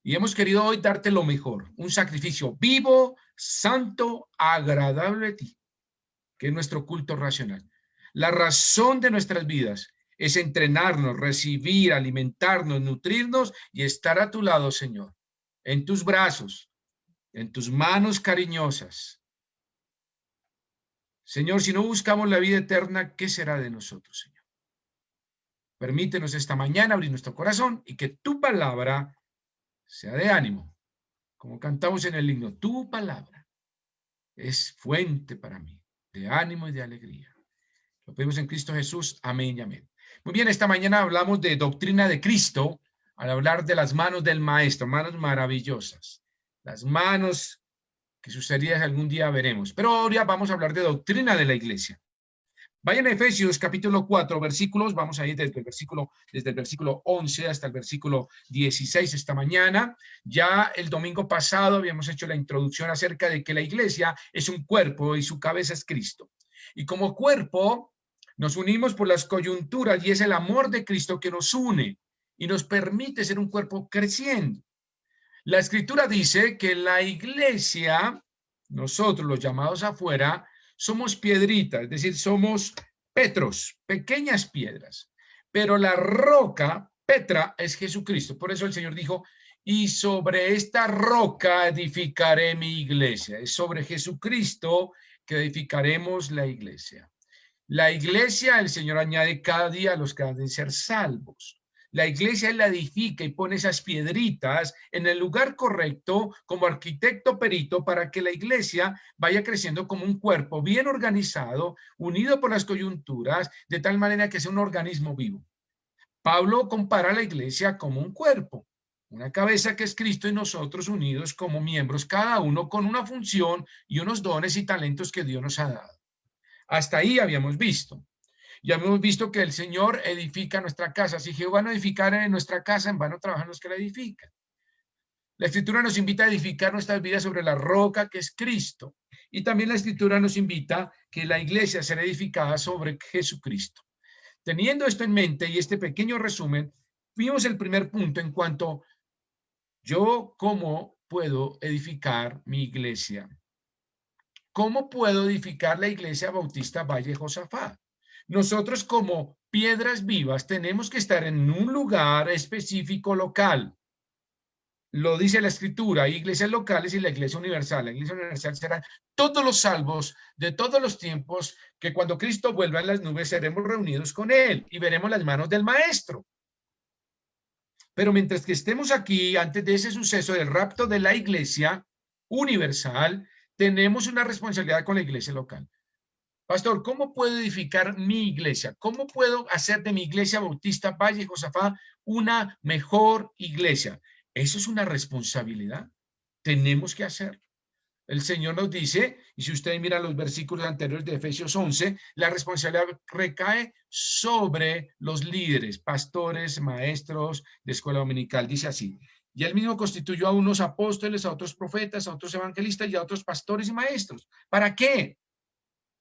Y hemos querido hoy darte lo mejor, un sacrificio vivo, santo, agradable a ti, que es nuestro culto racional. La razón de nuestras vidas es entrenarnos, recibir, alimentarnos, nutrirnos y estar a tu lado, Señor, en tus brazos, en tus manos cariñosas. Señor, si no buscamos la vida eterna, ¿qué será de nosotros, Señor? Permítenos esta mañana abrir nuestro corazón y que tu palabra sea de ánimo, como cantamos en el himno. Tu palabra es fuente para mí, de ánimo y de alegría. Lo pedimos en Cristo Jesús. Amén y amén. Muy bien, esta mañana hablamos de doctrina de Cristo, al hablar de las manos del Maestro, manos maravillosas. Las manos que sus heridas algún día veremos. Pero ahora vamos a hablar de doctrina de la iglesia. Vayan a Efesios capítulo 4, versículos, vamos a ir desde el versículo 11 hasta el versículo 16 esta mañana. Ya el domingo pasado habíamos hecho la introducción acerca de que la iglesia es un cuerpo y su cabeza es Cristo. Y como cuerpo nos unimos por las coyunturas y es el amor de Cristo que nos une y nos permite ser un cuerpo creciendo. La escritura dice que la iglesia, nosotros los llamados afuera, somos piedritas, es decir, somos petros, pequeñas piedras, pero la roca, Petra, es Jesucristo. Por eso el Señor dijo, y sobre esta roca edificaré mi iglesia. Es sobre Jesucristo que edificaremos la iglesia. La iglesia, el Señor añade cada día a los que han de ser salvos. La iglesia la edifica y pone esas piedritas en el lugar correcto como arquitecto perito para que la iglesia vaya creciendo como un cuerpo bien organizado, unido por las coyunturas, de tal manera que sea un organismo vivo. Pablo compara a la iglesia como un cuerpo, una cabeza que es Cristo y nosotros unidos como miembros, cada uno con una función y unos dones y talentos que Dios nos ha dado. Hasta ahí habíamos visto. Ya hemos visto que el Señor edifica nuestra casa. Si Jehová no edificara en nuestra casa, en vano trabajan los que la edifican. La Escritura nos invita a edificar nuestras vidas sobre la roca que es Cristo. Y también la Escritura nos invita que la iglesia será edificada sobre Jesucristo. Teniendo esto en mente y este pequeño resumen, vimos el primer punto en cuanto yo cómo puedo edificar mi iglesia. ¿Cómo puedo edificar la iglesia Bautista Valle Josafat? Nosotros como piedras vivas tenemos que estar en un lugar específico local. Lo dice la escritura, hay iglesias locales y la iglesia universal. La iglesia universal serán todos los salvos de todos los tiempos que cuando Cristo vuelva en las nubes seremos reunidos con él y veremos las manos del maestro. Pero mientras que estemos aquí, antes de ese suceso del rapto de la iglesia universal, tenemos una responsabilidad con la iglesia local. Pastor, ¿cómo puedo edificar mi iglesia? ¿Cómo puedo hacer de mi iglesia Bautista Valle Josafat una mejor iglesia? Eso es una responsabilidad. Tenemos que hacerlo. El Señor nos dice, y si ustedes miran los versículos anteriores de Efesios 11, la responsabilidad recae sobre los líderes, pastores, maestros de escuela dominical. Dice así, y él mismo constituyó a unos apóstoles, a otros profetas, a otros evangelistas y a otros pastores y maestros. ¿Para qué?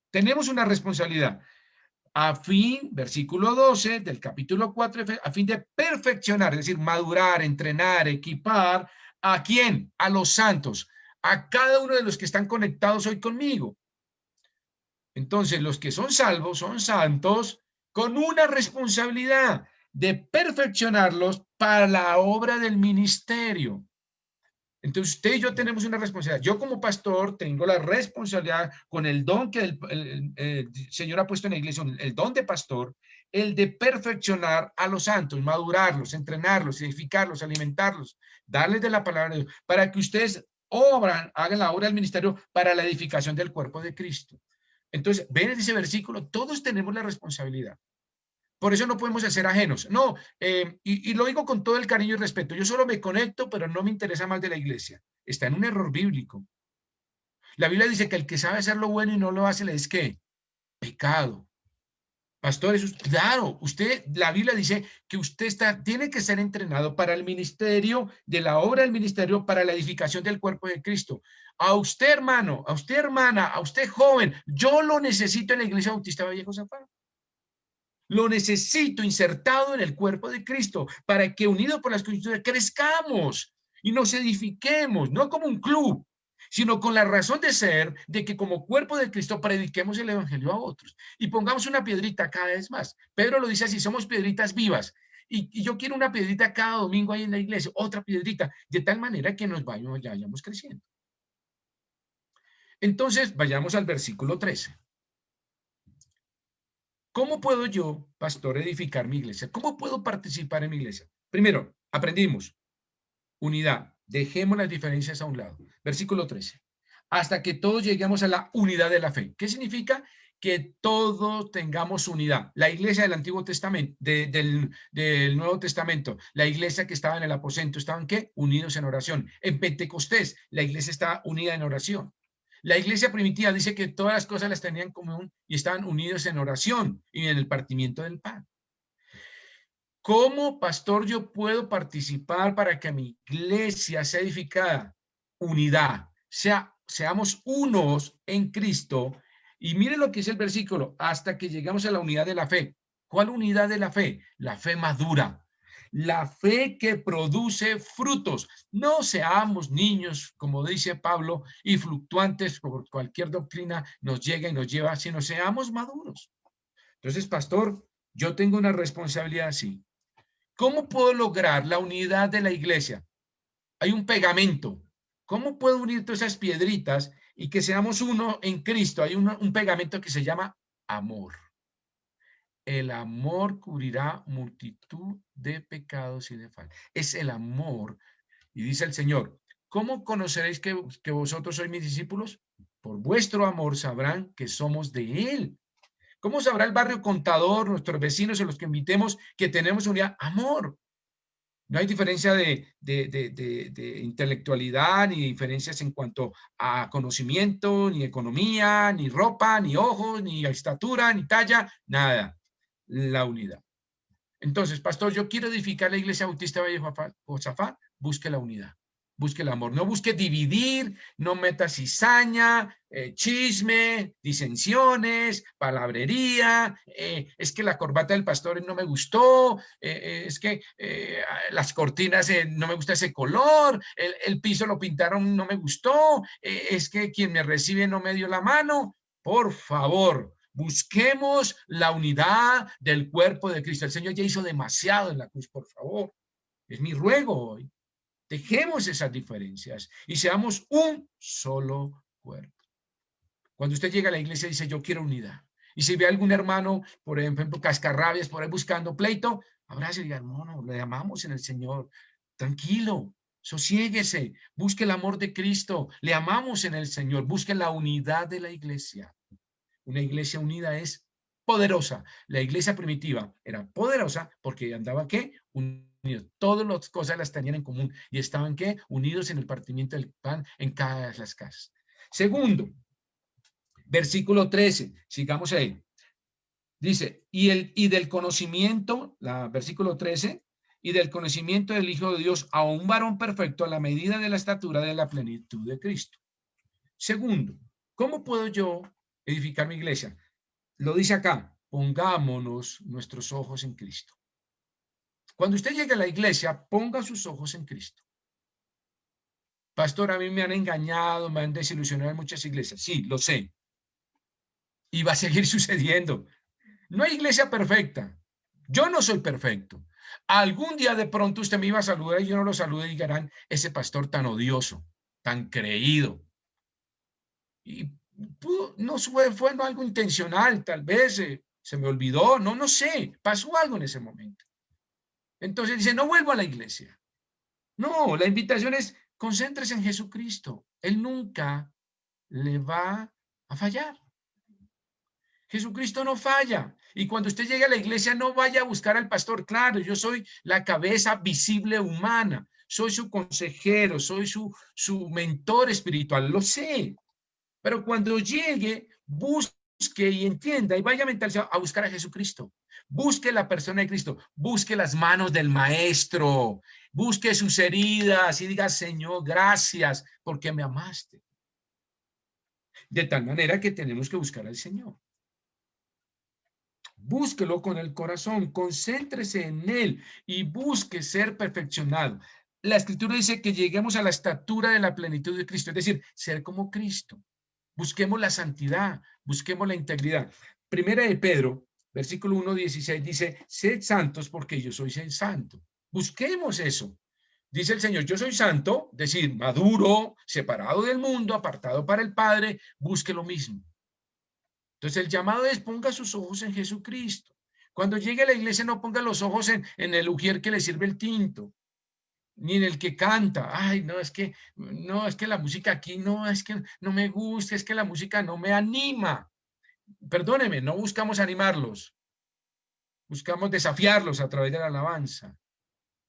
Tenemos una responsabilidad. A fin, versículo 12 del capítulo 4, a fin de perfeccionar, es decir, madurar, entrenar, equipar, ¿a quién? A los santos, a cada uno de los que están conectados hoy conmigo. Entonces, los que son salvos son santos con una responsabilidad de perfeccionarlos para la obra del ministerio. Entonces, usted y yo tenemos una responsabilidad. Yo como pastor tengo la responsabilidad con el don que el Señor ha puesto en la iglesia, el don de pastor, el de perfeccionar a los santos, madurarlos, entrenarlos, edificarlos, alimentarlos, darles de la palabra de Dios, para que ustedes hagan la obra del ministerio para la edificación del cuerpo de Cristo. Entonces, ven ese versículo, todos tenemos la responsabilidad. Por eso no podemos ser ajenos. No, y lo digo con todo el cariño y respeto. Yo solo me conecto, pero no me interesa más de la iglesia. Está en un error bíblico. La Biblia dice que el que sabe hacer lo bueno y no lo hace, le es ¿qué? Pecado. Pastores, claro, la Biblia dice que usted tiene que ser entrenado para el ministerio, de la obra del ministerio, para la edificación del cuerpo de Cristo. A usted, hermano, a usted, hermana, a usted, joven, yo lo necesito en la iglesia Bautista Valle Josafat. Lo necesito insertado en el cuerpo de Cristo para que unido por las coyunturas crezcamos. y nos edifiquemos, no como un club, sino con la razón de ser de que como cuerpo de Cristo prediquemos el evangelio a otros y pongamos una piedrita cada vez más. Pedro lo dice así, somos piedritas vivas. Y yo quiero una piedrita cada domingo ahí en la iglesia, otra piedrita, de tal manera que nos vayamos creciendo. Entonces, vayamos al versículo 13. ¿Cómo puedo yo, pastor, edificar mi iglesia? ¿Cómo puedo participar en mi iglesia? Primero, aprendimos unidad. Dejemos las diferencias a un lado. Versículo 13. Hasta que todos lleguemos a la unidad de la fe. ¿Qué significa? Que todos tengamos unidad. La iglesia del Antiguo Testamento, del Nuevo Testamento, la iglesia que estaba en el aposento, ¿estaban qué? Unidos en oración. En Pentecostés, la iglesia estaba unida en oración. La iglesia primitiva dice que todas las cosas las tenían en común y estaban unidos en oración y en el partimiento del pan. ¿Cómo, pastor, yo puedo participar para que mi iglesia sea edificada? Unidad, seamos unos en Cristo. Y miren lo que es el versículo, hasta que llegamos a la unidad de la fe. ¿Cuál unidad de la fe? La fe madura. La fe que produce frutos. No seamos niños, como dice Pablo, y fluctuantes por cualquier doctrina nos llega y nos lleva, sino seamos maduros. Entonces, pastor, yo tengo una responsabilidad así. ¿Cómo puedo lograr la unidad de la iglesia? Hay un pegamento. ¿Cómo puedo unir todas esas piedritas y que seamos uno en Cristo? Hay un pegamento que se llama amor. El amor cubrirá multitud de pecados y de faltas. Es el amor. Y dice el Señor, ¿cómo conoceréis que vosotros sois mis discípulos? Por vuestro amor sabrán que somos de Él. ¿Cómo sabrá el barrio Contador, nuestros vecinos o los que invitemos que tenemos unidad? Amor. No hay diferencia de intelectualidad, ni diferencias en cuanto a conocimiento, ni economía, ni ropa, ni ojos, ni estatura, ni talla, nada. La unidad. Entonces, pastor, yo quiero edificar la iglesia bautista Valle Josafat, busque la unidad. Busque el amor, no busque dividir, no meta cizaña, chisme, disensiones, palabrería, es que la corbata del pastor no me gustó, es que las cortinas no me gusta ese color, el piso lo pintaron, no me gustó, es que quien me recibe no me dio la mano. Por favor, busquemos la unidad del cuerpo de Cristo. El Señor ya hizo demasiado en la cruz, por favor. Es mi ruego hoy. Dejemos esas diferencias y seamos un solo cuerpo. Cuando usted llega a la iglesia y dice, yo quiero unidad. Y si ve a algún hermano, por ejemplo, cascarrabias, por ahí buscando pleito, abrace y diga, hermano, le amamos en el Señor. Tranquilo, sosiéguese, busque el amor de Cristo. Le amamos en el Señor, busque la unidad de la iglesia. Una iglesia unida es poderosa. La iglesia primitiva era poderosa porque andaba, ¿qué? Unidos. Todas las cosas las tenían en común y estaban, ¿qué? Unidos en el partimiento del pan en cada de las casas. Segundo, versículo 13, sigamos ahí. Dice, y del conocimiento, versículo 13, y del conocimiento del Hijo de Dios a un varón perfecto a la medida de la estatura de la plenitud de Cristo. Segundo, ¿cómo puedo yo edificar mi iglesia? Lo dice acá, pongámonos nuestros ojos en Cristo. Cuando usted llegue a la iglesia, ponga sus ojos en Cristo. Pastor, a mí me han engañado, me han desilusionado en muchas iglesias. Sí, lo sé. Y va a seguir sucediendo. No hay iglesia perfecta. Yo no soy perfecto. Algún día de pronto usted me iba a saludar y yo no lo salude y dirán, ese pastor tan odioso, tan creído. Y no fue algo intencional, tal vez se me olvidó, no sé, pasó algo en ese momento. Entonces dice, no vuelvo a la iglesia. No, la invitación es, concéntrese en Jesucristo. Él nunca le va a fallar. Jesucristo no falla. Y cuando usted llegue a la iglesia, no vaya a buscar al pastor. Claro, yo soy la cabeza visible humana. Soy su consejero, soy su mentor espiritual. Lo sé. Pero cuando llegue, busque y entienda y vaya mentalmente a buscar a Jesucristo. Busque la persona de Cristo, busque las manos del Maestro, busque sus heridas y diga, Señor, gracias porque me amaste. De tal manera que tenemos que buscar al Señor. Búsquelo con el corazón, concéntrese en Él y busque ser perfeccionado. la Escritura dice que lleguemos a la estatura de la plenitud de Cristo, es decir, ser como Cristo. Busquemos la santidad, busquemos la integridad. Primera de Pedro, versículo 1:16 dice, sed santos porque yo soy santo. Busquemos eso. Dice el Señor, yo soy santo, decir, maduro, separado del mundo, apartado para el Padre, busque lo mismo. Entonces el llamado es, ponga sus ojos en Jesucristo. Cuando llegue a la iglesia no ponga los ojos en el ujier que le sirve el tinto, ni en el que canta. Ay, no, es que la música aquí no, es que no me gusta, es que la música no me anima. Perdóneme, no buscamos animarlos, buscamos desafiarlos a través de la alabanza,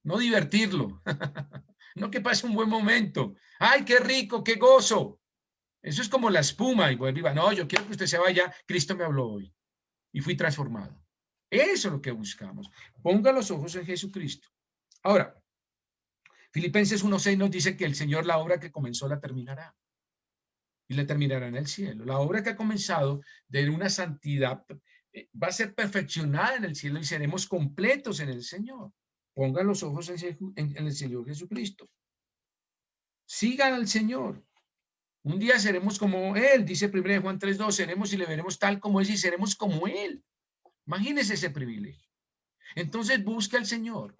no divertirlo, no que pase un buen momento. Ay, qué rico, qué gozo. Eso es como la espuma y vuelve y va. No, yo quiero que usted se vaya, Cristo me habló hoy y fui transformado. Eso es lo que buscamos. Ponga los ojos en Jesucristo. Ahora, Filipenses 1:6 nos dice que el Señor la obra que comenzó la terminará. Y la terminará en el cielo. La obra que ha comenzado de una santidad va a ser perfeccionada en el cielo y seremos completos en el Señor. Pongan los ojos en el Señor Jesucristo. Sigan al Señor. Un día seremos como Él, dice 1 Juan 3:2, seremos y le veremos tal como es y seremos como Él. Imagínese ese privilegio. Entonces busque al Señor.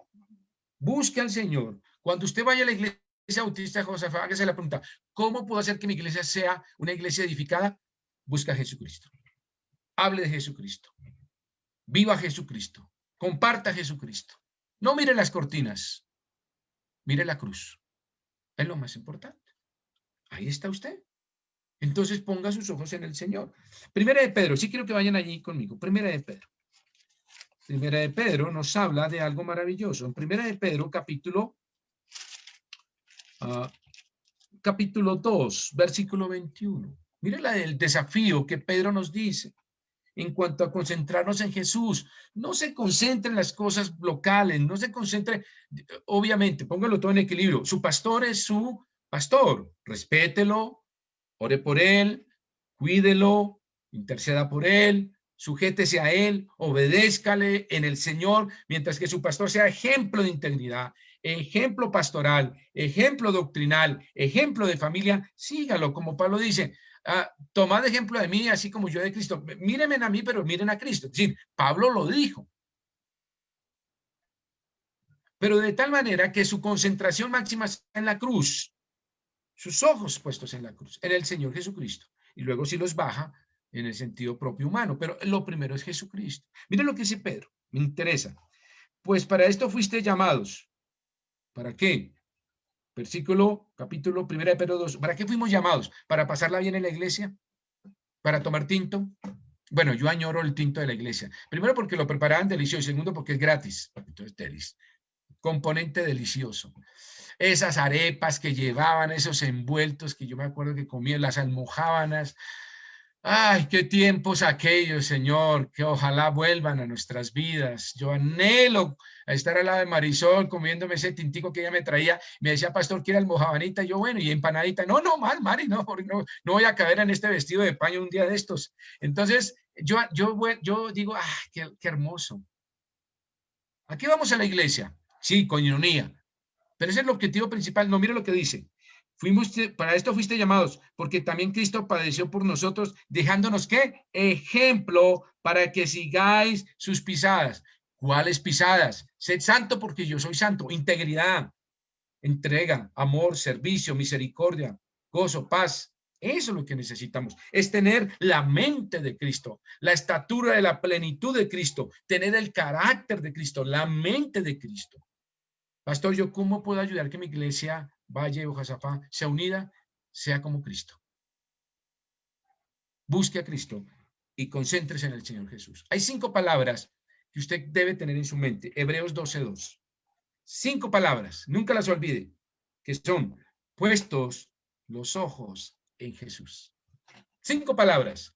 Busque al Señor. Cuando usted vaya a la iglesia bautista Josafat, hágase la pregunta, ¿cómo puedo hacer que mi iglesia sea una iglesia edificada? Busca a Jesucristo. Hable de Jesucristo. Viva Jesucristo. Comparta a Jesucristo. No mire las cortinas. Mire la cruz. Es lo más importante. Ahí está usted. Entonces ponga sus ojos en el Señor. Primera de Pedro, sí quiero que vayan allí conmigo. Primera de Pedro. Primera de Pedro nos habla de algo maravilloso. En Primera de Pedro, capítulo 2, versículo 21. Mire el desafío que Pedro nos dice en cuanto a concentrarnos en Jesús. No se concentre en las cosas locales, no se concentre, obviamente, póngalo todo en equilibrio. Su pastor es su pastor, respételo, ore por él, cuídelo, interceda por él, sujétese a él, obedézcale en el Señor, mientras que su pastor sea ejemplo de integridad, ejemplo pastoral, ejemplo doctrinal, ejemplo de familia, sígalo, como Pablo dice, tomad ejemplo de mí, así como yo de Cristo. Mírenme a mí, pero miren a Cristo. Es decir, Pablo lo dijo. Pero de tal manera que su concentración máxima está en la cruz, sus ojos puestos en la cruz, en el Señor Jesucristo. Y luego si los baja en el sentido propio humano. Pero lo primero es Jesucristo. Miren lo que dice Pedro, me interesa. Pues para esto fuiste llamados. ¿Para qué? Capítulo 1 de Pedro 2. ¿Para qué fuimos llamados? ¿Para pasarla bien en la iglesia? ¿Para tomar tinto? Bueno, yo añoro el tinto de la iglesia. Primero porque lo preparaban delicioso. Segundo porque es gratis. Entonces, delis. Componente delicioso. Esas arepas que llevaban, esos envueltos que yo me acuerdo que comían, las almojábanas. Ay, qué tiempos aquellos, Señor, que ojalá vuelvan a nuestras vidas. Yo anhelo a estar al lado de Marisol comiéndome ese tintico que ella me traía. Me decía, pastor, ¿quiere almojabanita? Y yo, bueno, y empanadita. No, no, mal, Mari, no, no voy a caer en este vestido de paño un día de estos. Entonces, yo digo, qué hermoso. ¿A qué vamos a la iglesia? Sí, con ironía. Pero ese es el objetivo principal. No, mire lo que dice. Para esto fuiste llamados, porque también Cristo padeció por nosotros, dejándonos ¿qué? Ejemplo para que sigáis sus pisadas. ¿Cuáles pisadas? Sed santo porque yo soy santo. Integridad, entrega, amor, servicio, misericordia, gozo, paz. Eso es lo que necesitamos. Es tener la mente de Cristo, la estatura de la plenitud de Cristo, tener el carácter de Cristo, la mente de Cristo. Pastor, ¿yo cómo puedo ayudar que mi iglesia, Valle o Josafat, sea unida? Sea como Cristo. Busque a Cristo y concéntrese en el Señor Jesús. Hay 5 palabras que usted debe tener en su mente. Hebreos 12:2. 5 palabras, nunca las olvide, que son puestos los ojos en Jesús. 5 palabras.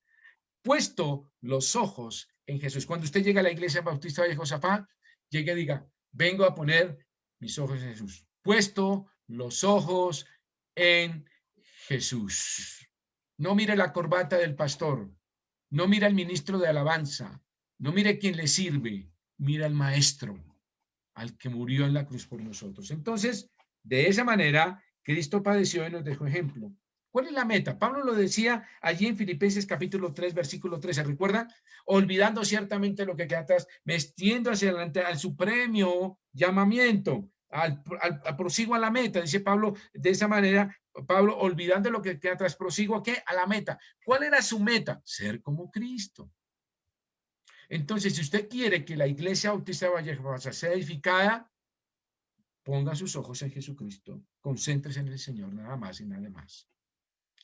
Puesto los ojos en Jesús. Cuando usted llega a la iglesia bautista de Josafat, llegue y diga, vengo a poner mis ojos en Jesús. Puesto los ojos en Jesús. No mire la corbata del pastor. No mire al ministro de alabanza. No mire quién le sirve. Mira al maestro, al que murió en la cruz por nosotros. Entonces, De esa manera, Cristo padeció y nos dejó ejemplo. ¿Cuál es la meta? Pablo lo decía allí en Filipenses capítulo 3, versículo 13. ¿Recuerda? Olvidando ciertamente lo que queda atrás, metiendo hacia adelante al supremo llamamiento, prosigo a la meta, dice Pablo. De esa manera, Pablo, olvidando lo que queda atrás, prosigo a qué? A la meta. ¿Cuál era su meta? Ser como Cristo. Entonces, si usted quiere que la iglesia bautista de Vallejosa sea edificada, ponga sus ojos en Jesucristo, concéntrese en el Señor, nada más y nada más.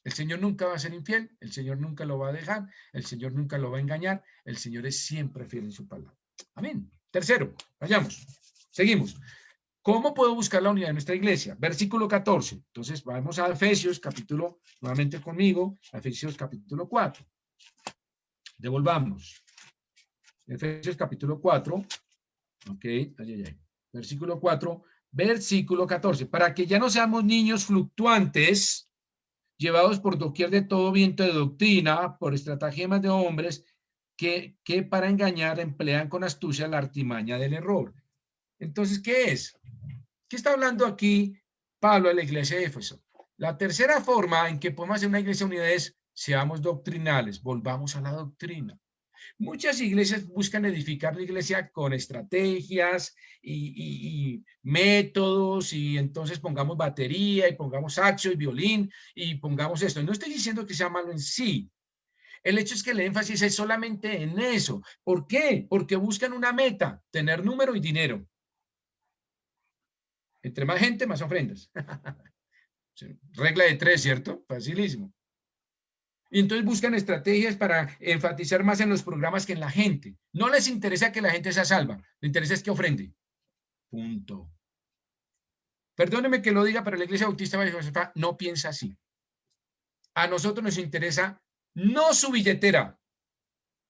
El Señor nunca va a ser infiel, el Señor nunca lo va a dejar, el Señor nunca lo va a engañar, el Señor es siempre fiel en su palabra. Amén. Tercero, vayamos, seguimos. ¿Cómo puedo buscar la unidad de nuestra iglesia? Versículo 14. Entonces, vamos a Efesios, capítulo, nuevamente conmigo, Efesios capítulo 4. Devolvamos. Efesios capítulo 4. Ok, versículo 4, versículo 14. Para que ya no seamos niños fluctuantes, llevados por doquier de todo viento de doctrina, por estratagemas de hombres que para engañar emplean con astucia la artimaña del error. Entonces, ¿qué es? ¿Qué está hablando aquí Pablo a la iglesia de Éfeso? La tercera forma en que podemos hacer una iglesia unida es seamos doctrinales, volvamos a la doctrina. Muchas iglesias buscan edificar la iglesia con estrategias y métodos, y entonces pongamos batería y pongamos saxo y violín y pongamos esto. No estoy diciendo que sea malo en sí. El hecho es que el énfasis es solamente en eso. ¿Por qué? Porque buscan una meta, tener número y dinero. Entre más gente, más ofrendas. Regla de 3, ¿cierto? Facilísimo. Y entonces buscan estrategias para enfatizar más en los programas que en la gente. No les interesa que la gente sea salva, les interesa es que ofrende. Punto. Perdóneme que lo diga, pero la Iglesia Bautista de Vallejosa no piensa así. A nosotros nos interesa no su billetera,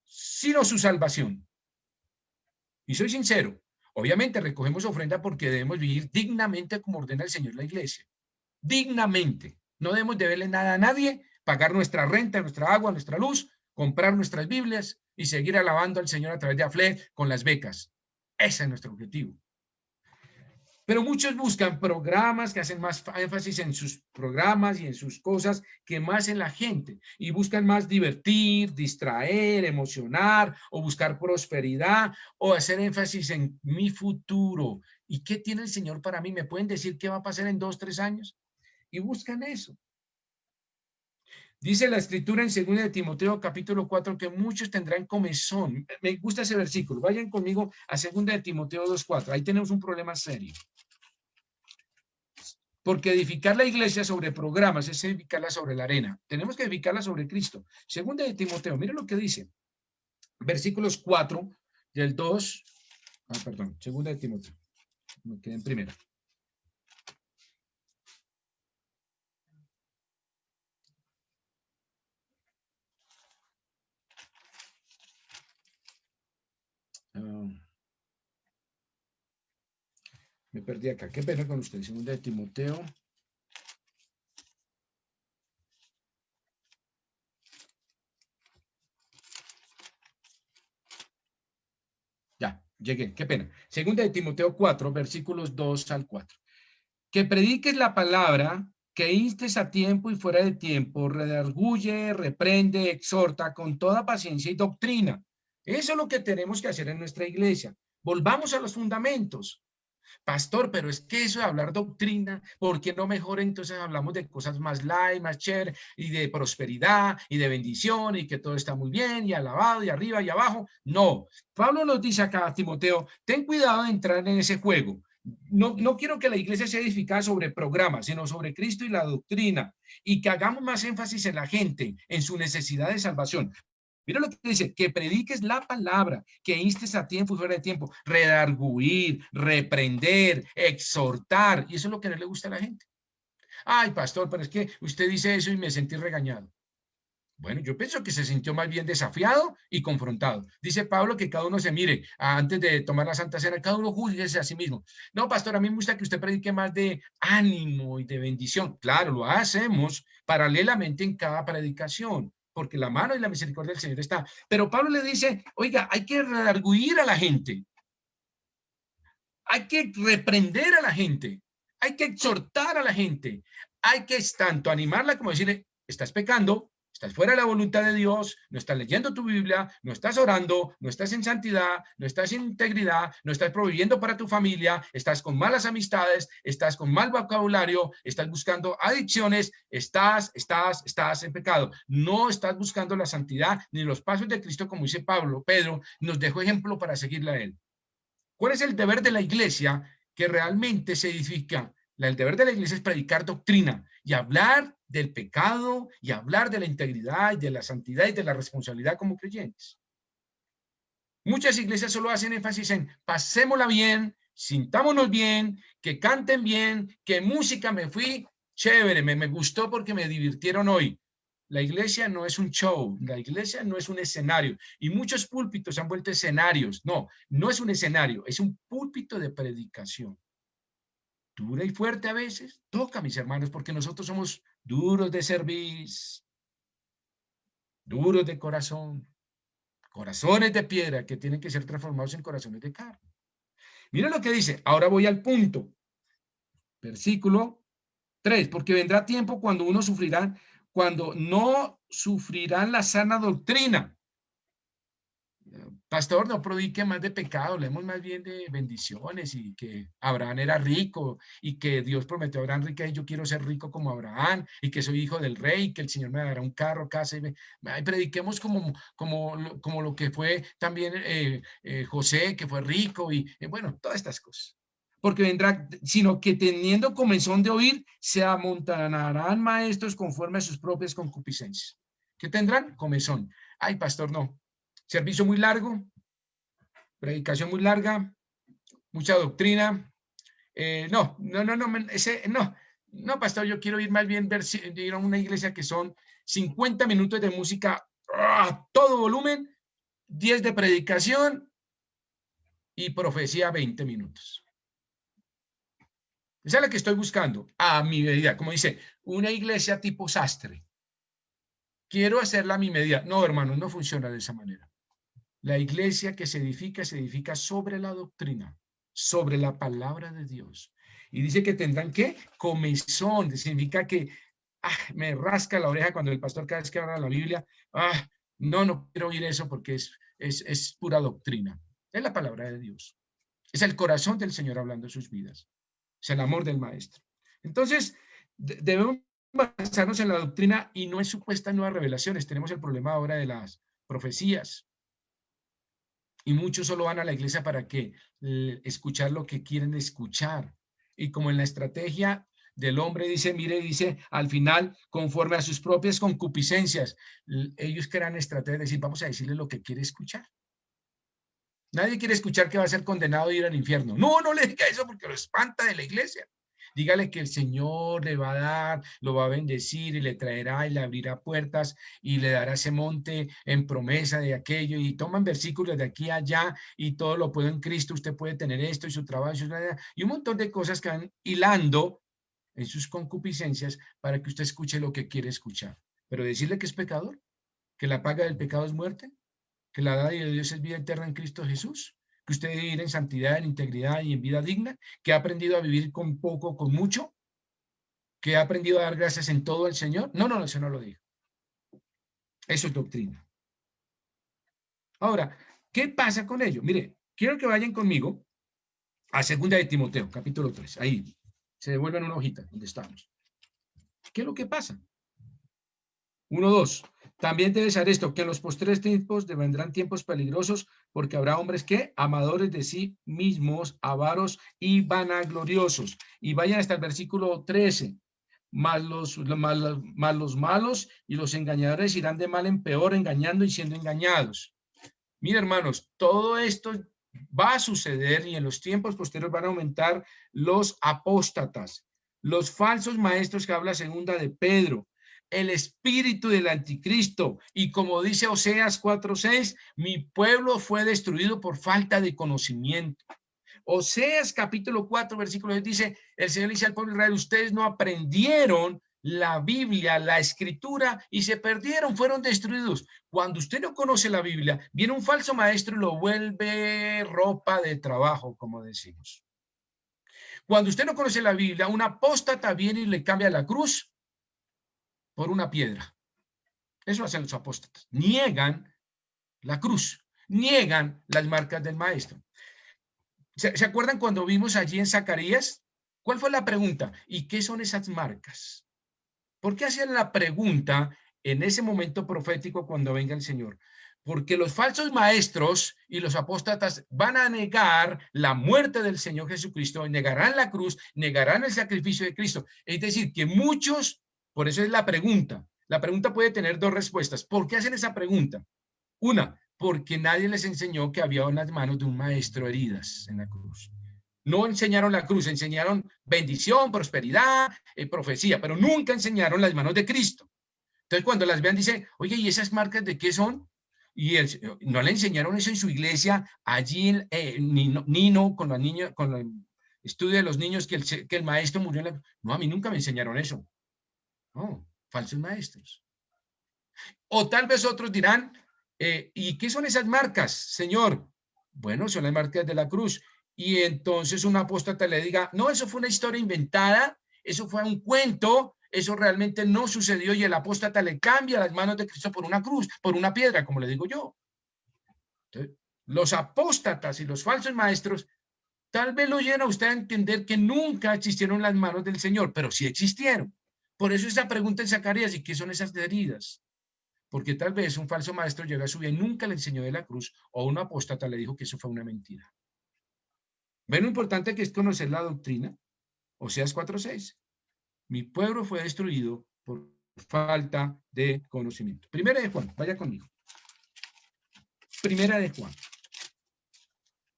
sino su salvación. Y soy sincero, obviamente recogemos ofrenda porque debemos vivir dignamente como ordena el Señor la Iglesia. Dignamente. No debemos deberle nada a nadie, pagar nuestra renta, nuestra agua, nuestra luz, comprar nuestras Biblias y seguir alabando al Señor a través de AFLE con las becas. Ese es nuestro objetivo. Pero muchos buscan programas que hacen más énfasis en sus programas y en sus cosas que más en la gente, y buscan más divertir, distraer, emocionar, o buscar prosperidad, o hacer énfasis en mi futuro. ¿Y qué tiene el Señor para mí? ¿Me pueden decir qué va a pasar en 2, 3 años? Y buscan eso. Dice la escritura en 2 de Timoteo capítulo 4 que muchos tendrán comezón. Me gusta ese versículo. Vayan conmigo a 2 de Timoteo 2:4. Ahí tenemos un problema serio. Porque edificar la iglesia sobre programas es edificarla sobre la arena. Tenemos que edificarla sobre Cristo. 2 de Timoteo, miren lo que dice. Versículos 4 del 2. Perdón, 2 de Timoteo. Me quedé en primera. Me perdí acá. Qué pena con usted. 2 de Timoteo. Ya, llegué. Qué pena. 2 de Timoteo 4, versículos 2 al 4. Que prediques la palabra, que instes a tiempo y fuera de tiempo, redarguye, reprende, exhorta con toda paciencia y doctrina. Eso es lo que tenemos que hacer en nuestra iglesia. Volvamos a los fundamentos. Pastor, pero es que eso de hablar doctrina, ¿por qué no mejor entonces hablamos de cosas más light, más chévere, y de prosperidad, y de bendición, y que todo está muy bien, y alabado, y arriba, y abajo? No. Pablo nos dice acá a Timoteo, ten cuidado de entrar en ese juego. No quiero que la iglesia sea edificada sobre programas, sino sobre Cristo y la doctrina, y que hagamos más énfasis en la gente, en su necesidad de salvación. Mira lo que dice, que prediques la palabra, que instes a tiempo y fuera de tiempo, redarguir, reprender, exhortar, y eso es lo que no le gusta a la gente. Ay, pastor, pero es que usted dice eso y me sentí regañado. Bueno, yo pienso que se sintió más bien desafiado y confrontado. Dice Pablo que cada uno se mire antes de tomar la Santa Cena, cada uno júzguese a sí mismo. No, pastor, a mí me gusta que usted predique más de ánimo y de bendición. Claro, lo hacemos paralelamente en cada predicación, porque la mano y la misericordia del Señor está. Pero Pablo le dice, oiga, hay que redarguir a la gente. Hay que reprender a la gente. Hay que exhortar a la gente. Hay que tanto animarla como decirle, estás pecando, estás fuera de la voluntad de Dios, no estás leyendo tu Biblia, no estás orando, no estás en santidad, no estás en integridad, no estás proviviendo para tu familia, estás con malas amistades, estás con mal vocabulario, estás buscando adicciones, estás en pecado. No estás buscando la santidad ni los pasos de Cristo, como dice Pedro nos dejó ejemplo para seguirle a él. ¿Cuál es el deber de la iglesia que realmente se edifica? El deber de la iglesia es predicar doctrina y hablar del pecado y hablar de la integridad y de la santidad y de la responsabilidad como creyentes. Muchas iglesias solo hacen énfasis en pasémosla bien, sintámonos bien, que canten bien, que música me fui, chévere, me gustó porque me divirtieron hoy. La iglesia no es un show, la iglesia no es un escenario y muchos púlpitos se han vuelto escenarios. No, no es un escenario, es un púlpito de predicación. Dura y fuerte a veces, toca, mis hermanos, porque nosotros somos duros de cerviz, duros de corazón, corazones de piedra que tienen que ser transformados en corazones de carne. Mira lo que dice, ahora voy al punto. Versículo 3, porque vendrá tiempo cuando no sufrirán la sana doctrina. Pastor, no predique más de pecado, leemos más bien de bendiciones y que Abraham era rico y que Dios prometió a Abraham riqueza y yo quiero ser rico como Abraham y que soy hijo del rey y que el Señor me dará un carro, casa y prediquemos como lo que fue también José, que fue rico y bueno, todas estas cosas. Porque vendrá, sino que teniendo comezón de oír, se amontonarán maestros conforme a sus propias concupiscencias. ¿Qué tendrán? Comezón. Ay, pastor, no. Servicio muy largo, predicación muy larga, mucha doctrina. No, pastor, yo quiero ir más bien ir a una iglesia que son 50 minutos de música a todo volumen, 10 de predicación y profecía 20 minutos. Esa es la que estoy buscando a mi medida, como dice, una iglesia tipo sastre. Quiero hacerla a mi medida. No, hermano, no funciona de esa manera. La iglesia que se edifica sobre la doctrina, sobre la palabra de Dios. Y dice que tendrán, ¿qué? Comezón, significa que me rasca la oreja cuando el pastor cada vez que habla la Biblia, no quiero oír eso porque es pura doctrina. Es la palabra de Dios. Es el corazón del Señor hablando de sus vidas. Es el amor del Maestro. Entonces, debemos basarnos en la doctrina y no en supuestas nuevas revelaciones. Tenemos el problema ahora de las profecías. Y muchos solo van a la iglesia para que escuchar lo que quieren escuchar. Y como en la estrategia del hombre dice, mire, dice al final, conforme a sus propias concupiscencias, ellos crean estrategias de decir, vamos a decirle lo que quiere escuchar. Nadie quiere escuchar que va a ser condenado a ir al infierno. No, no le diga eso porque lo espanta de la iglesia. Dígale que el Señor le va a dar, lo va a bendecir y le traerá y le abrirá puertas y le dará ese monte en promesa de aquello y toman versículos de aquí a allá y todo lo puedo en Cristo, usted puede tener esto y su trabajo y un montón de cosas que van hilando en sus concupiscencias para que usted escuche lo que quiere escuchar. Pero decirle que es pecador, que la paga del pecado es muerte, que la dádiva de Dios es vida eterna en Cristo Jesús, que usted debe vivir en santidad, en integridad y en vida digna, que ha aprendido a vivir con poco, con mucho, que ha aprendido a dar gracias en todo al Señor. No, eso no lo digo. Eso es doctrina. Ahora, ¿qué pasa con ello? Mire, quiero que vayan conmigo a 2 de Timoteo, capítulo 3. Ahí, se devuelven una hojita donde estamos. ¿Qué es lo que pasa? 1:2. También debe ser esto, que en los posteriores tiempos vendrán tiempos peligrosos, porque habrá hombres que, amadores de sí mismos, avaros y vanagloriosos. Y vayan hasta el versículo 13. Más los malos y los engañadores irán de mal en peor, engañando y siendo engañados. Mira, hermanos, todo esto va a suceder y en los tiempos posteriores van a aumentar los apóstatas, los falsos maestros que habla segunda de Pedro, el espíritu del anticristo. Y como dice Oseas 4:6, mi pueblo fue destruido por falta de conocimiento. Oseas capítulo 4, versículo 10 dice, el Señor dice al pueblo de Israel, ustedes no aprendieron la Biblia, la escritura y se perdieron, fueron destruidos. Cuando usted no conoce la Biblia, viene un falso maestro y lo vuelve ropa de trabajo, como decimos. Cuando usted no conoce la Biblia, un apóstata viene y le cambia la cruz por una piedra. Eso hacen los apóstatas. Niegan la cruz, niegan las marcas del maestro. ¿Se acuerdan cuando vimos allí en Zacarías? ¿Cuál fue la pregunta? ¿Y qué son esas marcas? ¿Por qué hacían la pregunta en ese momento profético cuando venga el Señor? Porque los falsos maestros y los apóstatas van a negar la muerte del Señor Jesucristo, negarán la cruz, negarán el sacrificio de Cristo. Es decir, que muchos, por eso es la pregunta. La pregunta puede tener dos respuestas. ¿Por qué hacen esa pregunta? Una, porque nadie les enseñó que había unas manos de un maestro heridas en la cruz. No enseñaron la cruz, enseñaron bendición, prosperidad, profecía, pero nunca enseñaron las manos de Cristo. Entonces, cuando las vean, dice, oye, ¿y esas marcas de qué son? Y no le enseñaron eso en su iglesia, allí Nino, con la niña, con el estudio de los niños, que el maestro murió en la... No, a mí nunca me enseñaron eso. No, falsos maestros. O tal vez otros dirán, ¿y qué son esas marcas, Señor? Bueno, son las marcas de la cruz. Y entonces un apóstata le diga, no, eso fue una historia inventada, eso fue un cuento, eso realmente no sucedió, y el apóstata le cambia las manos de Cristo por una cruz, por una piedra, como le digo yo. Entonces, los apóstatas y los falsos maestros tal vez lo lleven a usted a entender que nunca existieron las manos del Señor, pero sí existieron. Por eso esa pregunta en Zacarías, ¿y qué son esas heridas? Porque tal vez un falso maestro llega a su vida y nunca le enseñó de la cruz, o un apóstata le dijo que eso fue una mentira. ¿Ven lo importante que es conocer la doctrina? Oseas 4:6. Mi pueblo fue destruido por falta de conocimiento. Primera de Juan, vaya conmigo. Primera de Juan.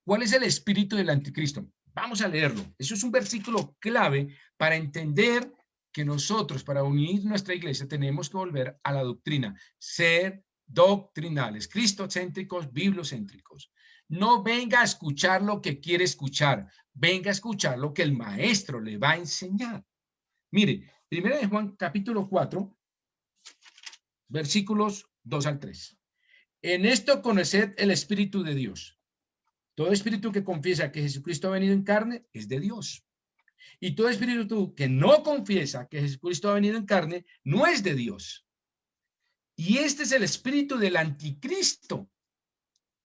¿Cuál es el espíritu del anticristo? Vamos a leerlo. Eso es un versículo clave para entender que nosotros, para unir nuestra iglesia, tenemos que volver a la doctrina, ser doctrinales, cristocéntricos, bibliocéntricos. No venga a escuchar lo que quiere escuchar, venga a escuchar lo que el maestro le va a enseñar. Mire, primera de Juan, capítulo 4, versículos 2 al 3. En esto conoced el Espíritu de Dios. Todo espíritu que confiesa que Jesucristo ha venido en carne es de Dios. Y todo espíritu que no confiesa que Jesucristo ha venido en carne no es de Dios. Y este es el espíritu del anticristo,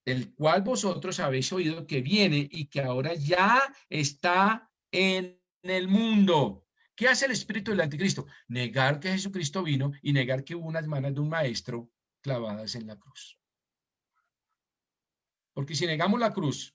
el cual vosotros habéis oído que viene y que ahora ya está en el mundo. ¿Qué hace el espíritu del anticristo? Negar que Jesucristo vino y negar que hubo unas manos de un maestro clavadas en la cruz. Porque si negamos la cruz,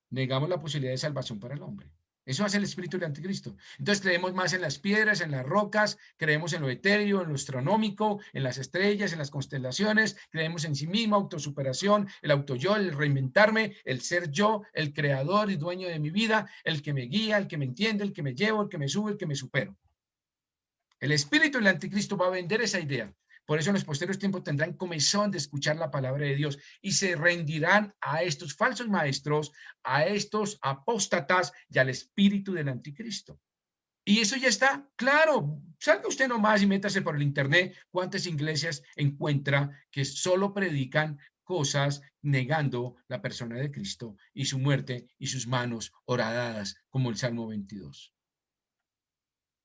negamos la posibilidad de salvación para el hombre. Eso hace el espíritu del anticristo. Entonces creemos más en las piedras, en las rocas, creemos en lo etéreo, en lo astronómico, en las estrellas, en las constelaciones, creemos en sí mismo, autosuperación, el autoyo, el reinventarme, el ser yo, el creador y dueño de mi vida, el que me guía, el que me entiende, el que me llevo, el que me sube, el que me supero. El espíritu del anticristo va a vender esa idea. Por eso en los posteriores tiempos tendrán comezón de escuchar la palabra de Dios y se rendirán a estos falsos maestros, a estos apóstatas y al espíritu del anticristo. Y eso ya está claro. Salga usted nomás y métase por el internet cuántas iglesias encuentra que solo predican cosas negando la persona de Cristo y su muerte y sus manos horadadas, como el Salmo 22.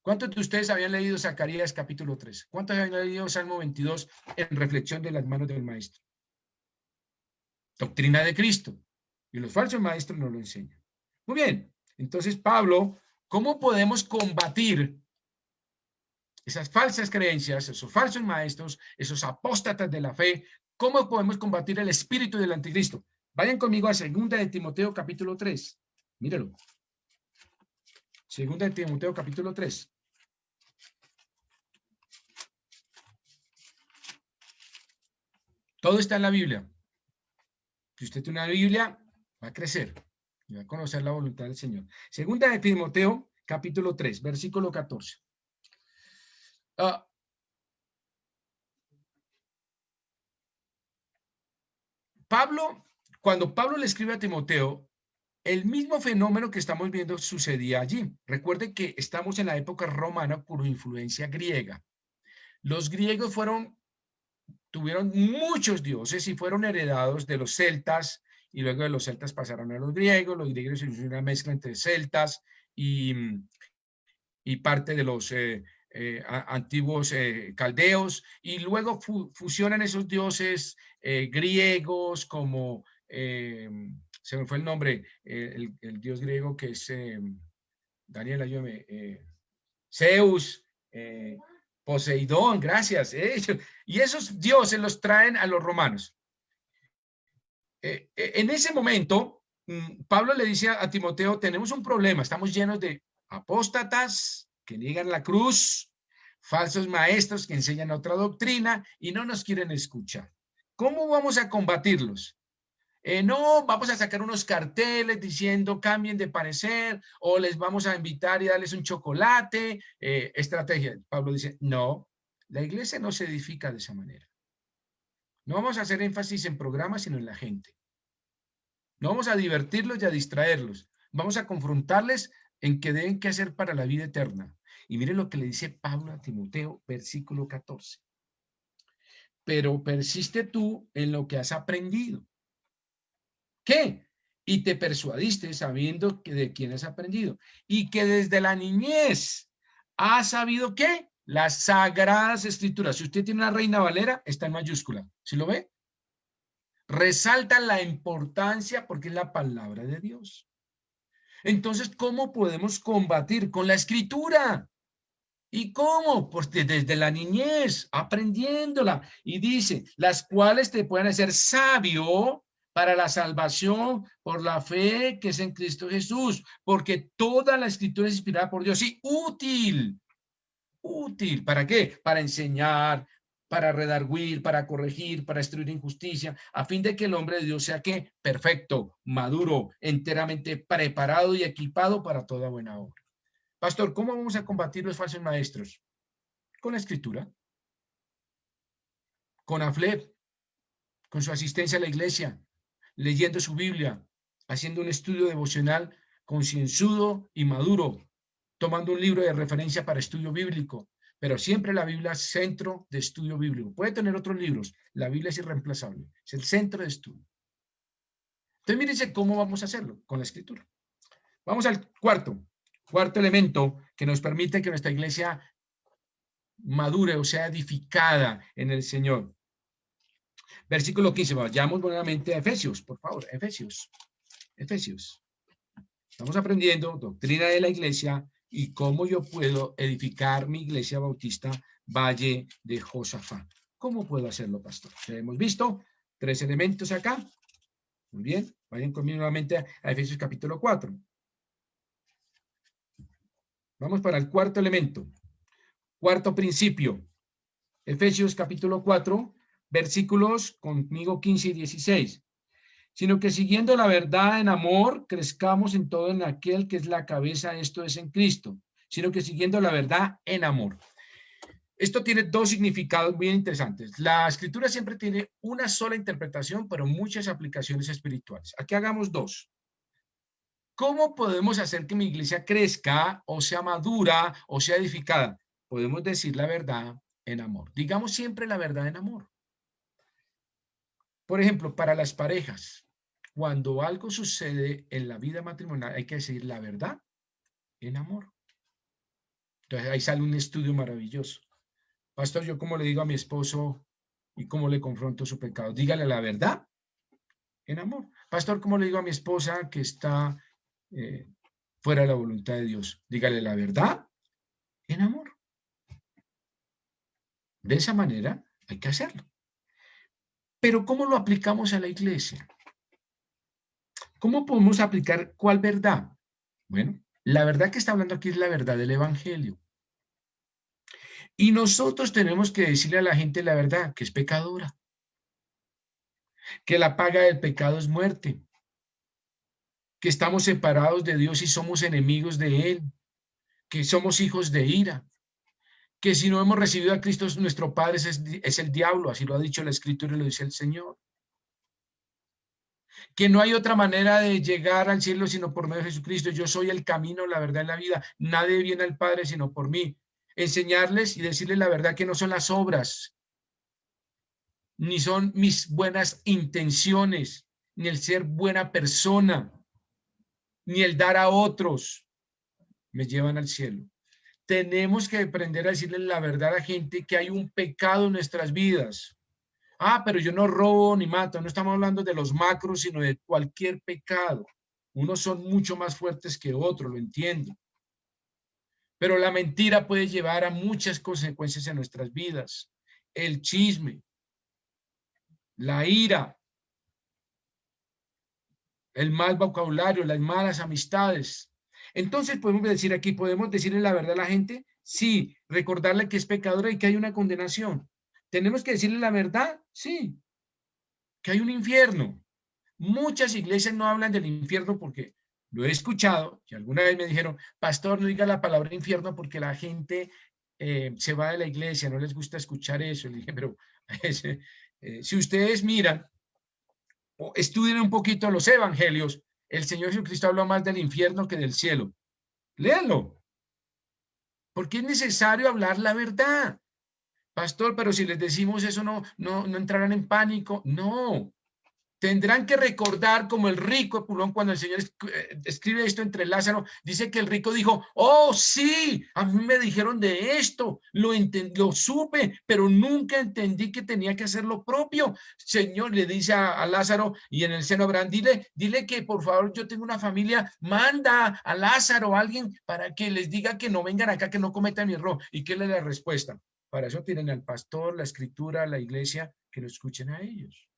¿Cuántos de ustedes habían leído Zacarías capítulo 3? ¿Cuántos habían leído Salmo 22 en reflexión de las manos del maestro? Doctrina de Cristo. Y los falsos maestros no lo enseñan. Muy bien. Entonces, Pablo, ¿cómo podemos combatir esas falsas creencias, esos falsos maestros, esos apóstatas de la fe? ¿Cómo podemos combatir el espíritu del anticristo? Vayan conmigo a 2 de Timoteo capítulo 3. Míralo. 2 de Timoteo capítulo 3. Todo está en la Biblia. Si usted tiene una Biblia, va a crecer y va a conocer la voluntad del Señor. 2 de Timoteo, capítulo 3, versículo 14. Cuando Pablo le escribe a Timoteo, el mismo fenómeno que estamos viendo sucedía allí. Recuerde que estamos en la época romana con influencia griega. Los griegos tuvieron muchos dioses y fueron heredados de los celtas, y luego de los celtas pasaron a los griegos hicieron una mezcla entre celtas y parte de los antiguos caldeos, y luego fusionan esos dioses griegos como, se me fue el nombre, el dios griego que es, Daniel, ayúdame, Zeus, Poseidón, gracias. Y esos dioses los traen a los romanos. En ese momento, Pablo le dice a Timoteo, tenemos un problema, estamos llenos de apóstatas que niegan la cruz, falsos maestros que enseñan otra doctrina y no nos quieren escuchar. ¿Cómo vamos a combatirlos? No, vamos a sacar unos carteles diciendo cambien de parecer o les vamos a invitar y darles un chocolate. Estrategia. Pablo dice, no, la iglesia no se edifica de esa manera. No vamos a hacer énfasis en programas, sino en la gente. No vamos a divertirlos y a distraerlos. Vamos a confrontarles en qué deben que hacer para la vida eterna. Y miren lo que le dice Pablo a Timoteo, versículo 14. Pero persiste tú en lo que has aprendido. ¿Qué? Y te persuadiste sabiendo que de quién has aprendido. Y que desde la niñez has sabido ¿qué? Las sagradas escrituras. Si usted tiene una Reina Valera, está en mayúscula. ¿Sí lo ve? Resalta la importancia porque es la palabra de Dios. Entonces, ¿cómo podemos combatir? Con la escritura. ¿Y cómo? Pues desde la niñez, aprendiéndola. Y dice, las cuales te pueden hacer sabio para la salvación por la fe que es en Cristo Jesús. Porque toda la escritura es inspirada por Dios y útil. Útil. ¿Para qué? Para enseñar, para redarguir, para corregir, para destruir injusticia, a fin de que el hombre de Dios sea ¿qué? Perfecto, maduro, enteramente preparado y equipado para toda buena obra. Pastor, ¿cómo vamos a combatir los falsos maestros? Con la escritura, con AFLEP, con su asistencia a la iglesia, leyendo su Biblia, haciendo un estudio devocional concienzudo y maduro, tomando un libro de referencia para estudio bíblico, pero siempre la Biblia es centro de estudio bíblico. Puede tener otros libros, la Biblia es irreemplazable, es el centro de estudio. Entonces, mírense cómo vamos a hacerlo, con la escritura. Vamos al cuarto elemento que nos permite que nuestra iglesia madure o sea edificada en el Señor. Versículo 15, vayamos nuevamente a Efesios, por favor, Efesios. Estamos aprendiendo doctrina de la iglesia y cómo yo puedo edificar mi iglesia bautista Valle de Josafat. ¿Cómo puedo hacerlo, pastor? Ya hemos visto 3 elementos acá. Muy bien, vayan conmigo nuevamente a Efesios capítulo 4. Vamos para el cuarto elemento. Cuarto principio. Efesios capítulo 4, versículos conmigo 15 y 16. Sino que siguiendo la verdad en amor, crezcamos en todo en aquel que es la cabeza, esto es en Cristo. Sino que siguiendo la verdad en amor. Esto tiene 2 significados muy interesantes. La escritura siempre tiene una sola interpretación, pero muchas aplicaciones espirituales. Aquí hagamos 2. ¿Cómo podemos hacer que mi iglesia crezca o sea madura o sea edificada? Podemos decir la verdad en amor. Digamos siempre la verdad en amor. Por ejemplo, para las parejas, cuando algo sucede en la vida matrimonial, hay que decir la verdad en amor. Entonces ahí sale un estudio maravilloso. Pastor, ¿yo cómo le digo a mi esposo y cómo le confronto su pecado? Dígale la verdad en amor. Pastor, ¿cómo le digo a mi esposa que está fuera de la voluntad de Dios? Dígale la verdad en amor. De esa manera hay que hacerlo. Pero ¿cómo lo aplicamos a la iglesia? ¿Cómo podemos aplicar cuál verdad? Bueno, la verdad que está hablando aquí es la verdad del evangelio. Y nosotros tenemos que decirle a la gente la verdad, que es pecadora, que la paga del pecado es muerte, que estamos separados de Dios y somos enemigos de Él, que somos hijos de ira, que si no hemos recibido a Cristo, nuestro Padre es el diablo, así lo ha dicho la Escritura y lo dice el Señor. Que no hay otra manera de llegar al cielo sino por medio de Jesucristo. Yo soy el camino, la verdad y la vida. Nadie viene al Padre sino por mí. Enseñarles y decirles la verdad que no son las obras, ni son mis buenas intenciones, ni el ser buena persona, ni el dar a otros, me llevan al cielo. Tenemos que aprender a decirle la verdad a la gente que hay un pecado en nuestras vidas. Ah, pero yo no robo ni mato. No estamos hablando de los macros, sino de cualquier pecado. Unos son mucho más fuertes que otros, lo entiendo. Pero la mentira puede llevar a muchas consecuencias en nuestras vidas. El chisme, la ira, el mal vocabulario, las malas amistades. Entonces podemos decir aquí, ¿podemos decirle la verdad a la gente? Sí, recordarle que es pecadora y que hay una condenación. ¿Tenemos que decirle la verdad? Sí, que hay un infierno. Muchas iglesias no hablan del infierno porque lo he escuchado, que alguna vez me dijeron, pastor, no diga la palabra infierno porque la gente se va de la iglesia, no les gusta escuchar eso. Le dije, pero si ustedes miran o estudien un poquito los evangelios, el Señor Jesucristo habló más del infierno que del cielo. Léanlo, porque es necesario hablar la verdad. Pastor, pero si les decimos eso, no entrarán en pánico. No, tendrán que recordar como el rico Epulón, cuando el Señor escribe esto entre Lázaro, dice que el rico dijo, oh sí, a mí me dijeron de esto, lo supe, pero nunca entendí que tenía que hacer lo propio. Señor, le dice a Lázaro y en el seno Abraham, dile que por favor yo tengo una familia, manda a Lázaro a alguien para que les diga que no vengan acá, que no cometan mi error. ¿Y qué le da la respuesta? Para eso tienen al pastor, la escritura, la iglesia, que lo escuchen a ellos.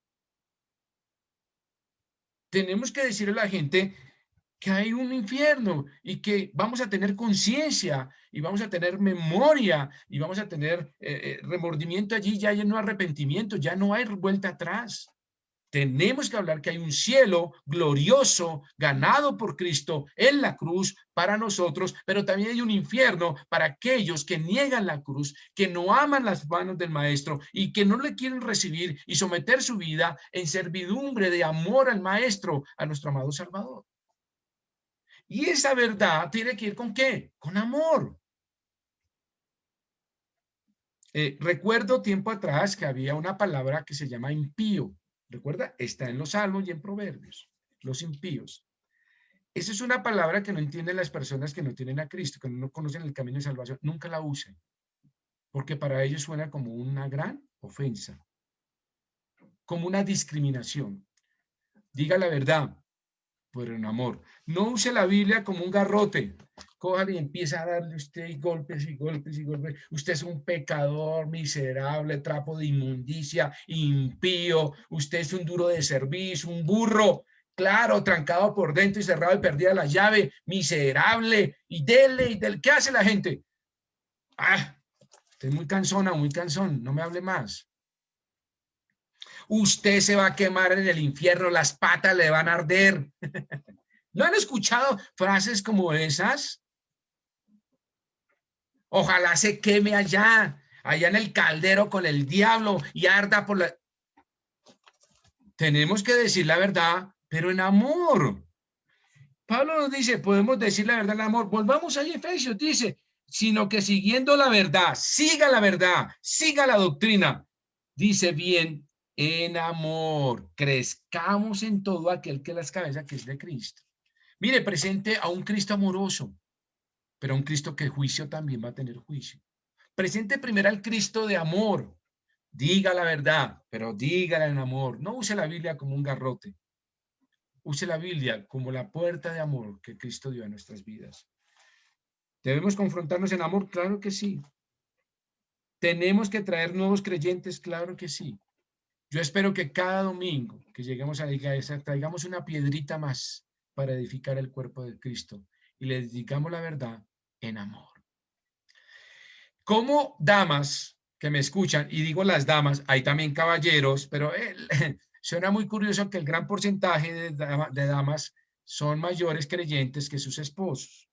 Tenemos que decirle a la gente que hay un infierno y que vamos a tener conciencia y vamos a tener memoria y vamos a tener remordimiento allí, ya no arrepentimiento, ya no hay vuelta atrás. Tenemos que hablar que hay un cielo glorioso ganado por Cristo en la cruz para nosotros, pero también hay un infierno para aquellos que niegan la cruz, que no aman las manos del Maestro y que no le quieren recibir y someter su vida en servidumbre de amor al Maestro, a nuestro amado Salvador. Y esa verdad tiene que ir ¿con qué? Con amor. Recuerdo tiempo atrás que había una palabra que se llama impío. ¿Recuerda? Está en los Salmos y en Proverbios. Los impíos. Esa es una palabra que no entienden las personas que no tienen a Cristo, que no conocen el camino de salvación. Nunca la usen. Porque para ellos suena como una gran ofensa. Como una discriminación. Diga la verdad, pero en amor. No use la Biblia como un garrote. Cójale y empieza a darle usted golpes y golpes y golpes. Usted es un pecador miserable, trapo de inmundicia, impío. Usted es un duro de servicio, un burro. Claro, trancado por dentro y cerrado y perdida la llave, miserable. Y dele. ¿Qué hace la gente? Ah, estoy muy cansona, muy cansón. No me hable más. Usted se va a quemar en el infierno, las patas le van a arder. ¿No han escuchado frases como esas? Ojalá se queme allá en el caldero con el diablo y arda por la... Tenemos que decir la verdad, pero en amor. Pablo nos dice, podemos decir la verdad en amor. Volvamos a Efesios, dice, sino que siguiendo la verdad, siga la doctrina. Dice bien, en amor, crezcamos en todo aquel que las cabezas, que es de Cristo. Mire, presente a un Cristo amoroso, pero a un Cristo que juicio también va a tener juicio. Presente primero al Cristo de amor. Diga la verdad, pero dígala en amor. No use la Biblia como un garrote. Use la Biblia como la puerta de amor que Cristo dio a nuestras vidas. ¿Debemos confrontarnos en amor? Claro que sí. ¿Tenemos que traer nuevos creyentes? Claro que sí. Yo espero que cada domingo que lleguemos a la iglesia traigamos una piedrita más para edificar el cuerpo de Cristo y le dedicamos la verdad en amor. Como damas que me escuchan, y digo las damas, hay también caballeros, pero suena muy curioso que el gran porcentaje de damas son mayores creyentes que sus esposos.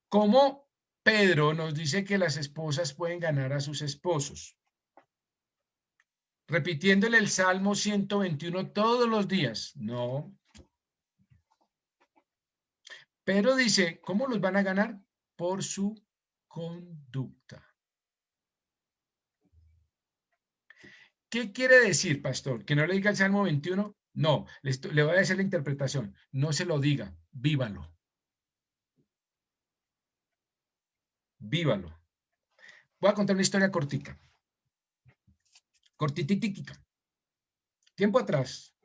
Como Pedro nos dice que las esposas pueden ganar a sus esposos. Repitiéndole el Salmo 121 todos los días. No. Pero dice, ¿cómo los van a ganar? Por su conducta. ¿Qué quiere decir, pastor? ¿Que no le diga el Salmo 21? No, le voy a hacer la interpretación. No se lo diga, vívalo. vívalo. Voy a contar una historia cortica. Cortitítica. Tiempo atrás,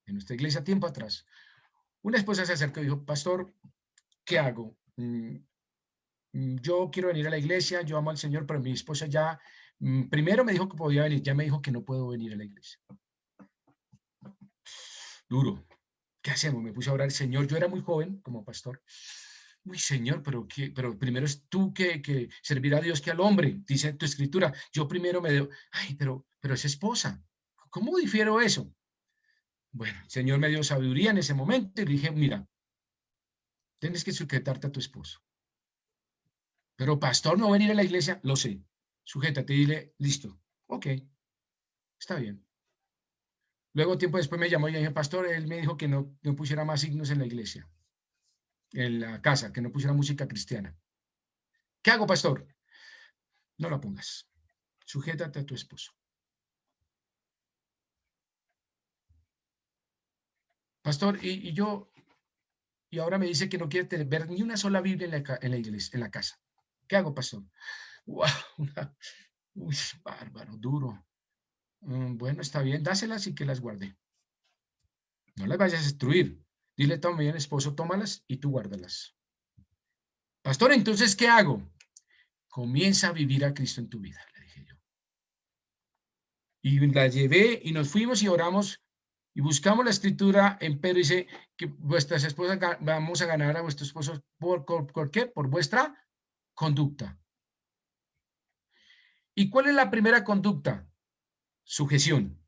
en nuestra iglesia, tiempo atrás, una esposa se acercó y dijo, pastor, ¿qué hago? Yo quiero venir a la iglesia, yo amo al Señor, pero mi esposa ya, primero me dijo que podía venir, ya me dijo que no puedo venir a la iglesia. Duro. ¿Qué hacemos? Me puse a orar al Señor. Yo era muy joven como pastor. Uy, Señor, pero primero es tú que servir a Dios que al hombre, dice tu escritura. Yo primero me debo, ay, pero es esposa. ¿Cómo difiero eso? Bueno, el Señor me dio sabiduría en ese momento y le dije, mira, tienes que sujetarte a tu esposo. Pero pastor, no venir a la iglesia, lo sé. Sujétate y dile, listo, ok, está bien. Luego, tiempo después me llamó y me dijo, pastor, él me dijo que no pusiera más signos en la iglesia, en la casa, que no pusiera música cristiana. ¿Qué hago, pastor? No la pongas. Sujétate a tu esposo. Pastor, y ahora me dice que no quiere ver ni una sola Biblia en la iglesia, en la casa. ¿Qué hago, pastor? ¡Wow! Uy, bárbaro, duro. Bueno, está bien, dáselas y que las guarde. No las vayas a destruir. Dile también, esposo, tómalas y tú guárdalas. Pastor, entonces, ¿qué hago? Comienza a vivir a Cristo en tu vida, le dije yo. Y la llevé y nos fuimos y oramos y buscamos la escritura en Pedro. Dice que vuestras esposas vamos a ganar a vuestros esposos. ¿Por qué? Por vuestra conducta. ¿Y cuál es la primera conducta? Sujeción.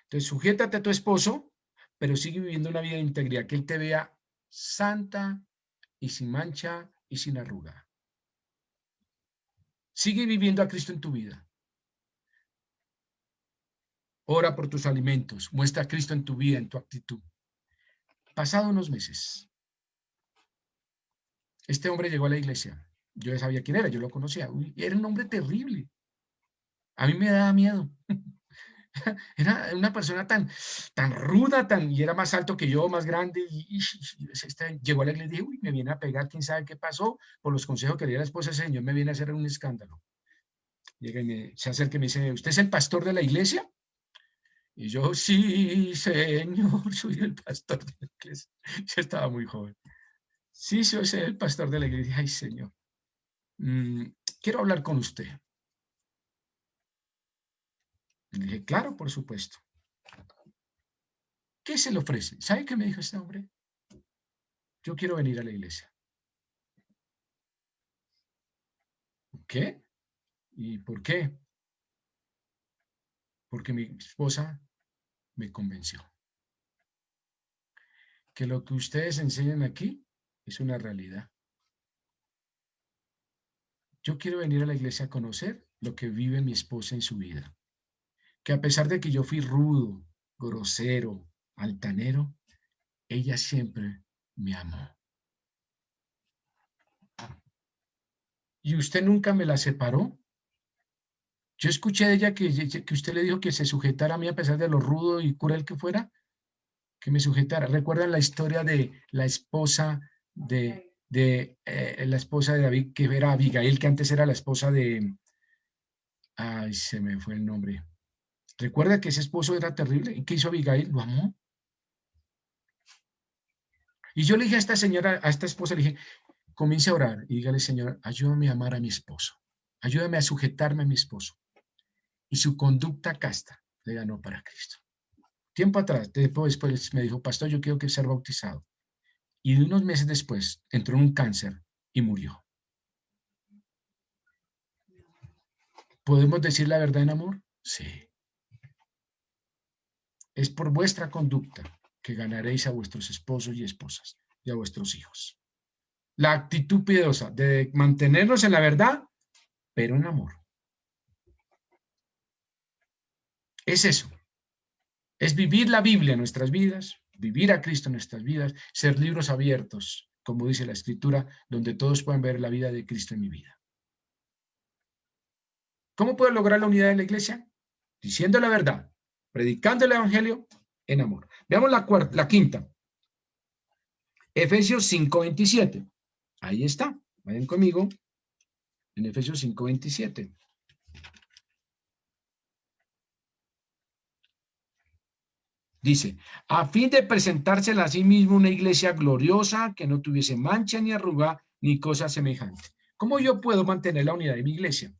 Entonces, sujétate a tu esposo, pero sigue viviendo una vida de integridad, que él te vea santa y sin mancha y sin arruga. Sigue viviendo a Cristo en tu vida. Ora por tus alimentos, muestra a Cristo en tu vida, en tu actitud. Pasado unos meses, este hombre llegó a la iglesia. Yo ya sabía quién era, yo lo conocía. Uy, era un hombre terrible. A mí me daba miedo. Era una persona tan ruda, y era más alto que yo, más grande, llegó a la iglesia y dije, uy, me viene a pegar, quién sabe qué pasó, por los consejos que le dio la esposa, ese señor me viene a hacer un escándalo. Llega y se acerca y me dice, ¿usted es el pastor de la iglesia? Y yo, sí, señor, soy el pastor de la iglesia. Yo estaba muy joven. Sí, soy el pastor de la iglesia. Ay, señor, quiero hablar con usted. Le dije, claro, por supuesto. ¿Qué se le ofrece? ¿Sabe qué me dijo este hombre? Yo quiero venir a la iglesia. ¿Qué? ¿Y por qué? Porque mi esposa me convenció que lo que ustedes enseñan aquí es una realidad. Yo quiero venir a la iglesia a conocer lo que vive mi esposa en su vida. Que a pesar de que yo fui rudo, grosero, altanero, ella siempre me amó. ¿Y usted nunca me la separó? Yo escuché de ella que usted le dijo que se sujetara a mí a pesar de lo rudo y cruel que fuera, que me sujetara. ¿Recuerdan la historia de la esposa de David, que era Abigail, que antes era la esposa de... Ay, se me fue el nombre. ¿Recuerda que ese esposo era terrible? ¿Y qué hizo Abigail? Lo amó. Y yo le dije a esta señora, a esta esposa, le dije, comience a orar y dígale, Señor, ayúdame a amar a mi esposo. Ayúdame a sujetarme a mi esposo. Y su conducta casta le ganó para Cristo. Tiempo atrás, después me dijo, pastor, yo quiero que sea bautizado. Y unos meses después entró en un cáncer y murió. ¿Podemos decir la verdad en amor? Sí. Es por vuestra conducta que ganaréis a vuestros esposos y esposas y a vuestros hijos. La actitud piadosa de mantenernos en la verdad, pero en amor. Es eso. Es vivir la Biblia en nuestras vidas, vivir a Cristo en nuestras vidas, ser libros abiertos, como dice la Escritura, donde todos puedan ver la vida de Cristo en mi vida. ¿Cómo puedo lograr la unidad en la iglesia? Diciendo la verdad, predicando el Evangelio en amor. Veamos la quinta. Efesios 5:27. Ahí está. Vayan conmigo en Efesios 5:27. Dice, a fin de presentársela a sí mismo una iglesia gloriosa, que no tuviese mancha ni arruga, ni cosa semejante. ¿Cómo yo puedo mantener la unidad de mi iglesia?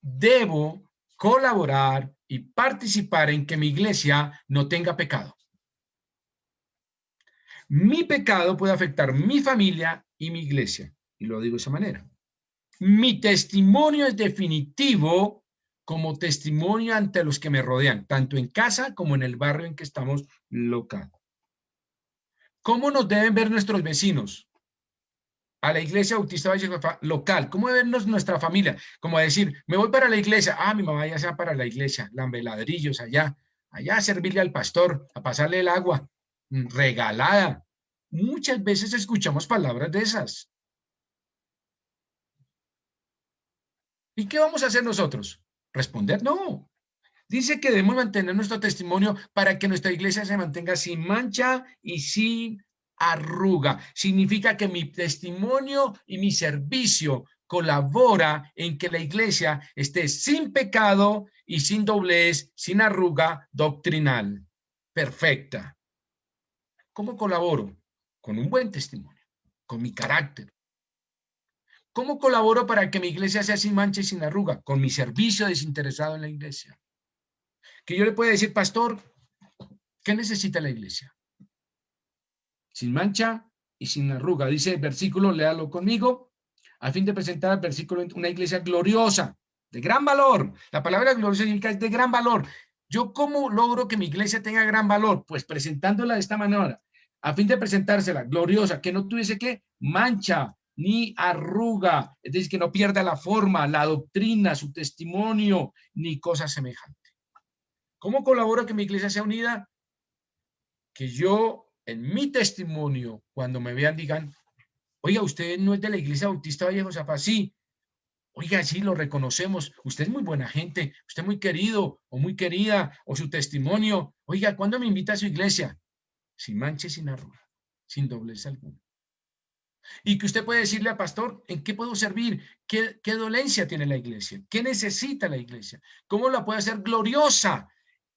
Debo colaborar y participar en que mi iglesia no tenga pecado. Mi pecado puede afectar mi familia y mi iglesia, y lo digo de esa manera. Mi testimonio es definitivo como testimonio ante los que me rodean, tanto en casa como en el barrio en que estamos local. ¿Cómo nos deben ver nuestros vecinos? A la iglesia Bautista Valle local. ¿Cómo debe vernos nuestra familia? Como decir, me voy para la iglesia. Ah, mi mamá ya se va para la iglesia. Lambeladrillos allá. Allá a servirle al pastor, a pasarle el agua. Regalada. Muchas veces escuchamos palabras de esas. ¿Y qué vamos a hacer nosotros? ¿Responder? No. Dice que debemos mantener nuestro testimonio para que nuestra iglesia se mantenga sin mancha y sin arruga. Significa que mi testimonio y mi servicio colabora en que la iglesia esté sin pecado y sin doblez, sin arruga doctrinal. Perfecta. ¿Cómo colaboro? Con un buen testimonio, con mi carácter. ¿Cómo colaboro para que mi iglesia sea sin mancha y sin arruga? Con mi servicio desinteresado en la iglesia. Que yo le pueda decir, pastor, ¿qué necesita la iglesia? Sin mancha y sin arruga. Dice el versículo, léalo conmigo, a fin de presentar al versículo una iglesia gloriosa, de gran valor. La palabra gloriosa significa es de gran valor. ¿Yo cómo logro que mi iglesia tenga gran valor? Pues presentándola de esta manera, a fin de presentársela gloriosa, que no tuviese que mancha ni arruga, es decir, que no pierda la forma, la doctrina, su testimonio, ni cosa semejante. ¿Cómo colaboro que mi iglesia sea unida? Que yo, en mi testimonio, cuando me vean, digan, oiga, usted no es de la iglesia Bautista Valle de Josafat, sí, oiga, sí, lo reconocemos, usted es muy buena gente, usted es muy querido o muy querida, o su testimonio, oiga, ¿cuándo me invita a su iglesia? Sin mancha y sin arruga, sin doblez alguna. Y que usted puede decirle al pastor, ¿en qué puedo servir? ¿Qué dolencia tiene la iglesia? ¿Qué necesita la iglesia? ¿Cómo la puede hacer gloriosa?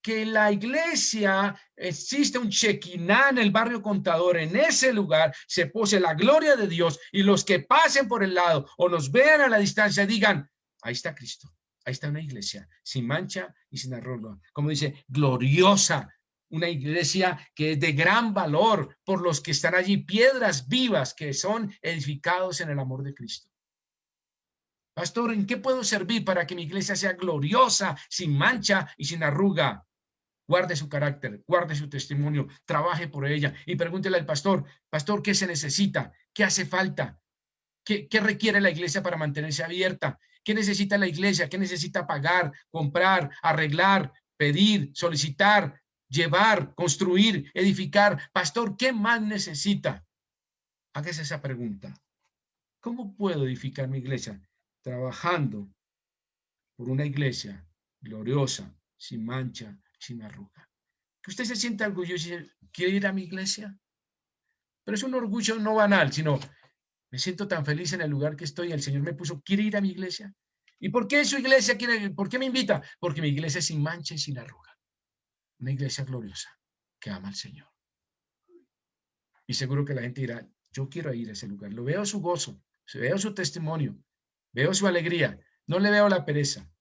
Que la iglesia, existe un Shekinah en el barrio Contador, en ese lugar se pose la gloria de Dios y los que pasen por el lado o nos vean a la distancia digan, ahí está Cristo, ahí está una iglesia sin mancha y sin arruga, como dice, gloriosa, una iglesia que es de gran valor por los que están allí, piedras vivas que son edificados en el amor de Cristo. Pastor, ¿en qué puedo servir para que mi iglesia sea gloriosa, sin mancha y sin arruga? Guarde su carácter, guarde su testimonio, trabaje por ella y pregúntele al pastor, pastor, ¿qué se necesita? ¿Qué hace falta? ¿Qué requiere la iglesia para mantenerse abierta? ¿Qué necesita la iglesia? ¿Qué necesita pagar, comprar, arreglar, pedir, solicitar, llevar, construir, edificar? Pastor, ¿qué más necesita? Hágase esa pregunta. ¿Cómo puedo edificar mi iglesia? Trabajando por una iglesia gloriosa, sin mancha, sin arruga. Que usted se sienta orgulloso y quiere ir a mi iglesia. Pero es un orgullo no banal, sino me siento tan feliz en el lugar que estoy, el Señor me puso, ¿quiere ir a mi iglesia? ¿Y por qué su iglesia quiere, por qué me invita? Porque mi iglesia es sin mancha y sin arruga. Una iglesia gloriosa que ama al Señor. Y seguro que la gente dirá, yo quiero ir a ese lugar. Lo veo su gozo, veo su testimonio, veo su alegría, no le veo la pereza.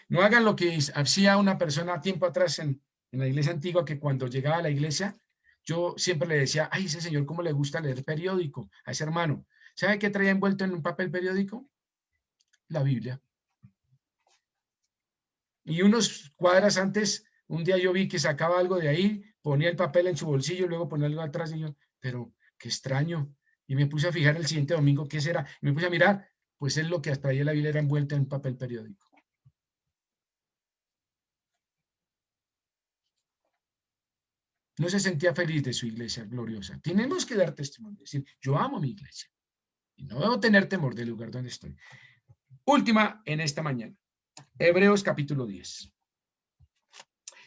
No hagan lo que hacía una persona tiempo atrás en la iglesia antigua, que cuando llegaba a la iglesia, yo siempre le decía, ay, ese señor, ¿cómo le gusta leer periódico? A ese hermano. ¿Sabe qué traía envuelto en un papel periódico? La Biblia. Y unos cuadras antes, un día yo vi que sacaba algo de ahí, ponía el papel en su bolsillo, luego ponía algo atrás y yo, pero qué extraño. Y me puse a fijar el siguiente domingo qué será. Y me puse a mirar, pues es lo que traía la Biblia, era envuelta en un papel periódico. No se sentía feliz de su iglesia gloriosa. Tenemos que dar testimonio, decir, yo amo mi iglesia y no debo tener temor del lugar donde estoy. Última en esta mañana, Hebreos capítulo 10.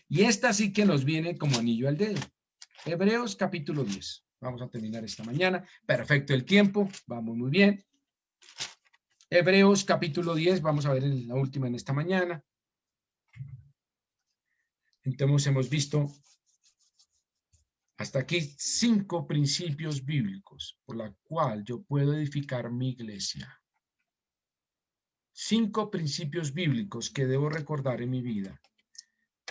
Y esta sí que nos viene como anillo al dedo. Hebreos capítulo 10. Vamos a terminar esta mañana. Perfecto el tiempo. Vamos muy bien. Hebreos capítulo 10. Vamos a ver la última en esta mañana. Entonces hemos visto hasta aquí 5 principios bíblicos por la cual yo puedo edificar mi iglesia. 5 principios bíblicos que debo recordar en mi vida.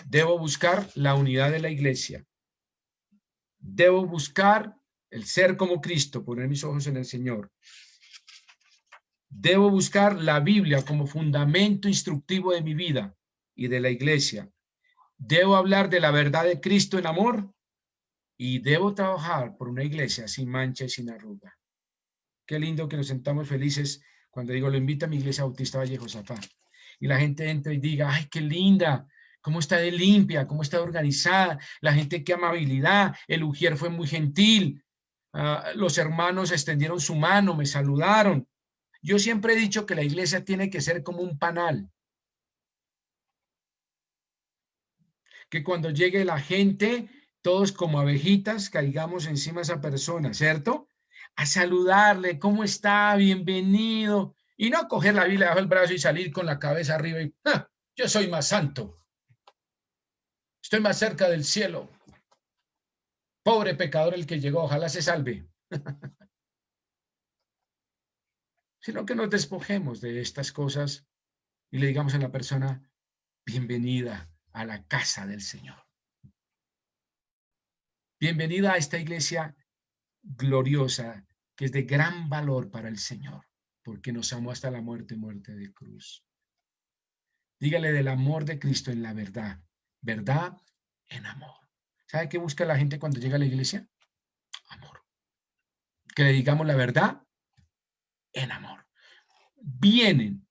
Debo buscar la unidad de la iglesia. Debo buscar el ser como Cristo, poner mis ojos en el Señor. Debo buscar la Biblia como fundamento instructivo de mi vida y de la iglesia. Debo hablar de la verdad de Cristo en amor y debo trabajar por una iglesia sin mancha y sin arruga. Qué lindo que nos sentamos felices cuando digo, lo invito a mi iglesia Bautista Valle Josafat. Y la gente entra y diga, ay, qué linda, cómo está de limpia, cómo está organizada, la gente, qué amabilidad, el ujier fue muy gentil, los hermanos extendieron su mano, me saludaron. Yo siempre he dicho que la iglesia tiene que ser como un panal. Que cuando llegue la gente, todos como abejitas, caigamos encima de esa persona, ¿cierto? A saludarle, ¿cómo está? Bienvenido. Y no coger la Biblia bajo el brazo y salir con la cabeza arriba y, ¡ah! Yo soy más santo. Estoy más cerca del cielo. Pobre pecador el que llegó, ojalá se salve. Sino que nos despojemos de estas cosas y le digamos a la persona, bienvenida a la casa del Señor. Bienvenida a esta iglesia gloriosa, que es de gran valor para el Señor, porque nos amó hasta la muerte, muerte de cruz. Dígale del amor de Cristo en la verdad, verdad en amor. ¿Sabe qué busca la gente cuando llega a la iglesia? Amor. Que le digamos la verdad en amor. Vienen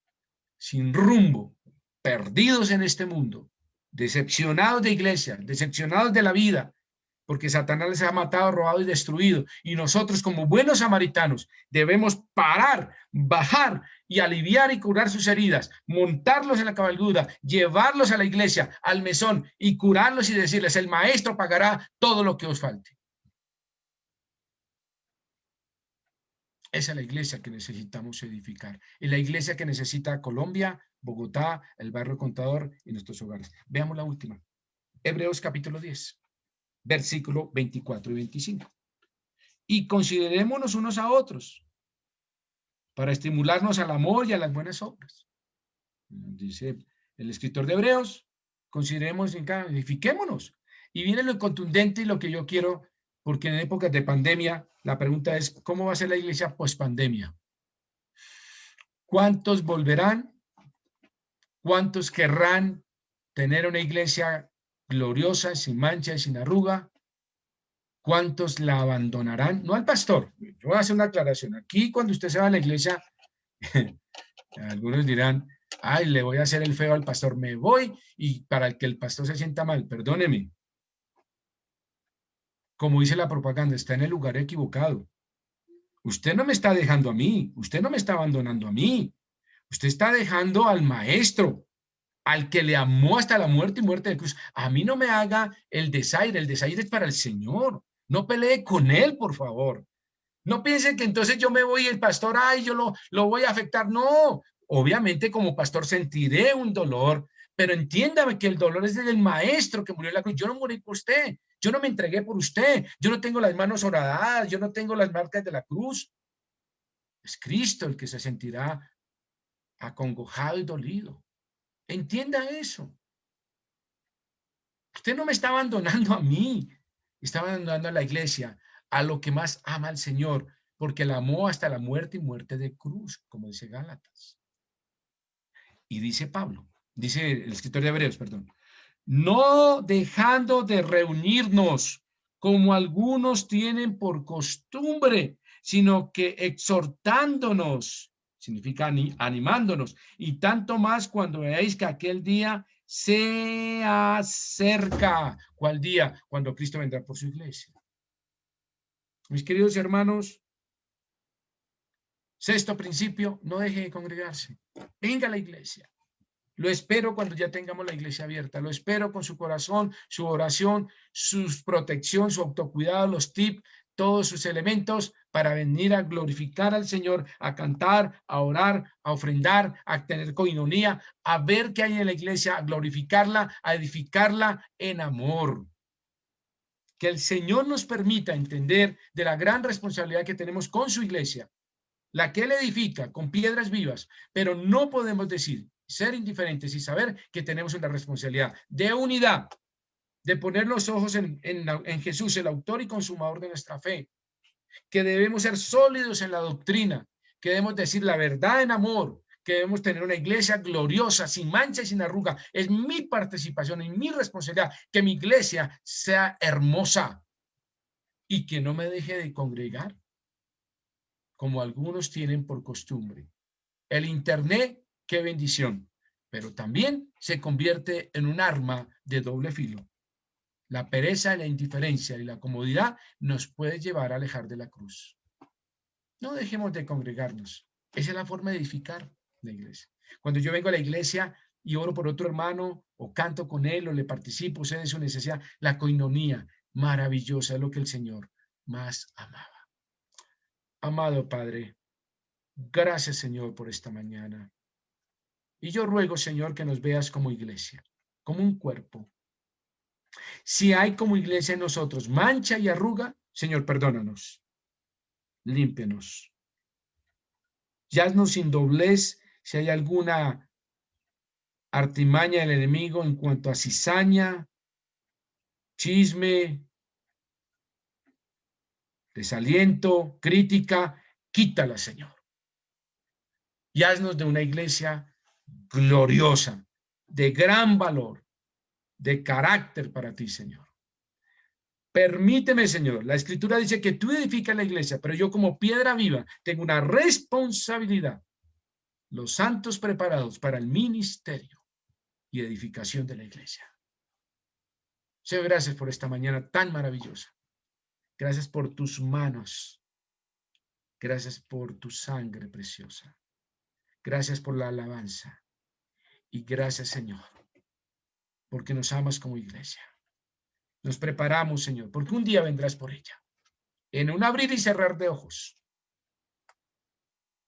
sin rumbo, perdidos en este mundo, decepcionados de iglesia, decepcionados de la vida, porque Satanás les ha matado, robado y destruido. Y nosotros, como buenos samaritanos, debemos parar, bajar y aliviar y curar sus heridas, montarlos en la cabalgura, llevarlos a la iglesia, al mesón y curarlos y decirles, el maestro pagará todo lo que os falte. Esa es la iglesia que necesitamos edificar. Es la iglesia que necesita Colombia, Bogotá, el barrio Contador y nuestros hogares. Veamos la última. Hebreos capítulo 10. Versículo 24 y 25. Y considerémonos unos a otros para estimularnos al amor y a las buenas obras. Dice el escritor de Hebreos, consideremos, edifiquémonos. Y viene lo contundente y lo que yo quiero, porque en épocas de pandemia, la pregunta es, ¿cómo va a ser la iglesia post-pandemia? ¿Cuántos volverán? ¿Cuántos querrán tener una iglesia gloriosa, sin mancha y sin arruga? ¿Cuántos la abandonarán? No al pastor. Yo voy a hacer una aclaración. Aquí, cuando usted se va a la iglesia, algunos dirán, ay, le voy a hacer el feo al pastor. Me voy y para que el pastor se sienta mal, perdóneme. Como dice la propaganda, está en el lugar equivocado. Usted no me está dejando a mí. Usted no me está abandonando a mí. Usted está dejando al maestro, al que le amó hasta la muerte y muerte de cruz. A mí no me haga el desaire es para el Señor. No pelee con él, por favor. No piensen que entonces yo me voy y el pastor, ay, yo lo voy a afectar. No, obviamente como pastor sentiré un dolor, pero entiéndame que el dolor es del maestro que murió en la cruz. Yo no morí por usted, yo no me entregué por usted, yo no tengo las manos horadadas, yo no tengo las marcas de la cruz. Es Cristo el que se sentirá acongojado y dolido. Entienda eso. Usted no me está abandonando a mí, está abandonando a la iglesia, a lo que más ama al Señor, porque la amó hasta la muerte y muerte de cruz, como dice Gálatas. Y dice Pablo, dice el escritor de Hebreos, perdón, no dejando de reunirnos como algunos tienen por costumbre, sino que exhortándonos, significa animándonos, y tanto más cuando veáis que aquel día se acerca. ¿Cuál día? Cuando Cristo vendrá por su iglesia. Mis queridos hermanos, sexto principio, no deje de congregarse. Venga a la iglesia. Lo espero cuando ya tengamos la iglesia abierta. Lo espero con su corazón, su oración, su protección, su autocuidado, los tips. todos sus elementos para venir a glorificar al Señor, a cantar, a orar, a ofrendar, a tener coinonía, a ver qué hay en la iglesia, a glorificarla, a edificarla en amor. Que el Señor nos permita entender de la gran responsabilidad que tenemos con su iglesia, la que Él edifica con piedras vivas, pero no podemos decir, ser indiferentes y saber que tenemos una responsabilidad de unidad, de poner los ojos en Jesús, el autor y consumador de nuestra fe, que debemos ser sólidos en la doctrina, que debemos decir la verdad en amor, que debemos tener una iglesia gloriosa, sin mancha y sin arruga. Es mi participación y mi responsabilidad que mi iglesia sea hermosa y que no me deje de congregar, como algunos tienen por costumbre. El Internet, qué bendición, pero también se convierte en un arma de doble filo. La pereza, la indiferencia y la comodidad nos puede llevar a alejar de la cruz. No dejemos de congregarnos. Esa es la forma de edificar la iglesia. Cuando yo vengo a la iglesia y oro por otro hermano, o canto con él, o le participo, sé de su necesidad, la coinonía maravillosa es lo que el Señor más amaba. Amado Padre, gracias, Señor, por esta mañana. Y yo ruego, Señor, que nos veas como iglesia, como un cuerpo. Si hay como iglesia en nosotros mancha y arruga, Señor, perdónanos. Límpianos. Haznos sin doblez si hay alguna artimaña del enemigo en cuanto a cizaña, chisme, desaliento, crítica, quítala, Señor. Y haznos de una iglesia gloriosa, de gran valor, de carácter para ti, Señor. Permíteme, Señor, la Escritura dice que tú edificas la iglesia, pero yo como piedra viva tengo una responsabilidad. Los santos preparados para el ministerio y edificación de la iglesia. Señor, gracias por esta mañana tan maravillosa. Gracias por tus manos. Gracias por tu sangre preciosa. Gracias por la alabanza. Y gracias, Señor, porque nos amas como iglesia. Nos preparamos, Señor, porque un día vendrás por ella. En un abrir y cerrar de ojos,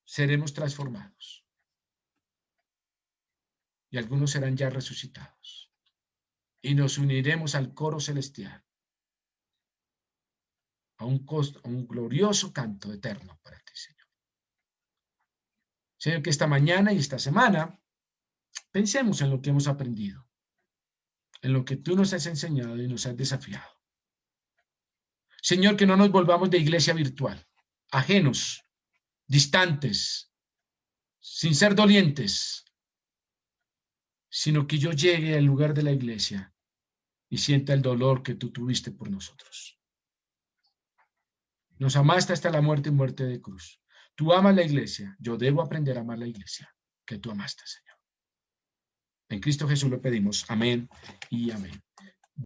seremos transformados. Y algunos serán ya resucitados. Y nos uniremos al coro celestial. A un glorioso canto eterno para ti, Señor. Señor, que esta mañana y esta semana pensemos en lo que hemos aprendido, en lo que tú nos has enseñado y nos has desafiado. Señor, que no nos volvamos de iglesia virtual, ajenos, distantes, sin ser dolientes, sino que yo llegue al lugar de la iglesia y sienta el dolor que tú tuviste por nosotros. Nos amaste hasta la muerte y muerte de cruz. Tú amas la iglesia, yo debo aprender a amar la iglesia que tú amaste, Señor. En Cristo Jesús lo pedimos. Amén y amén.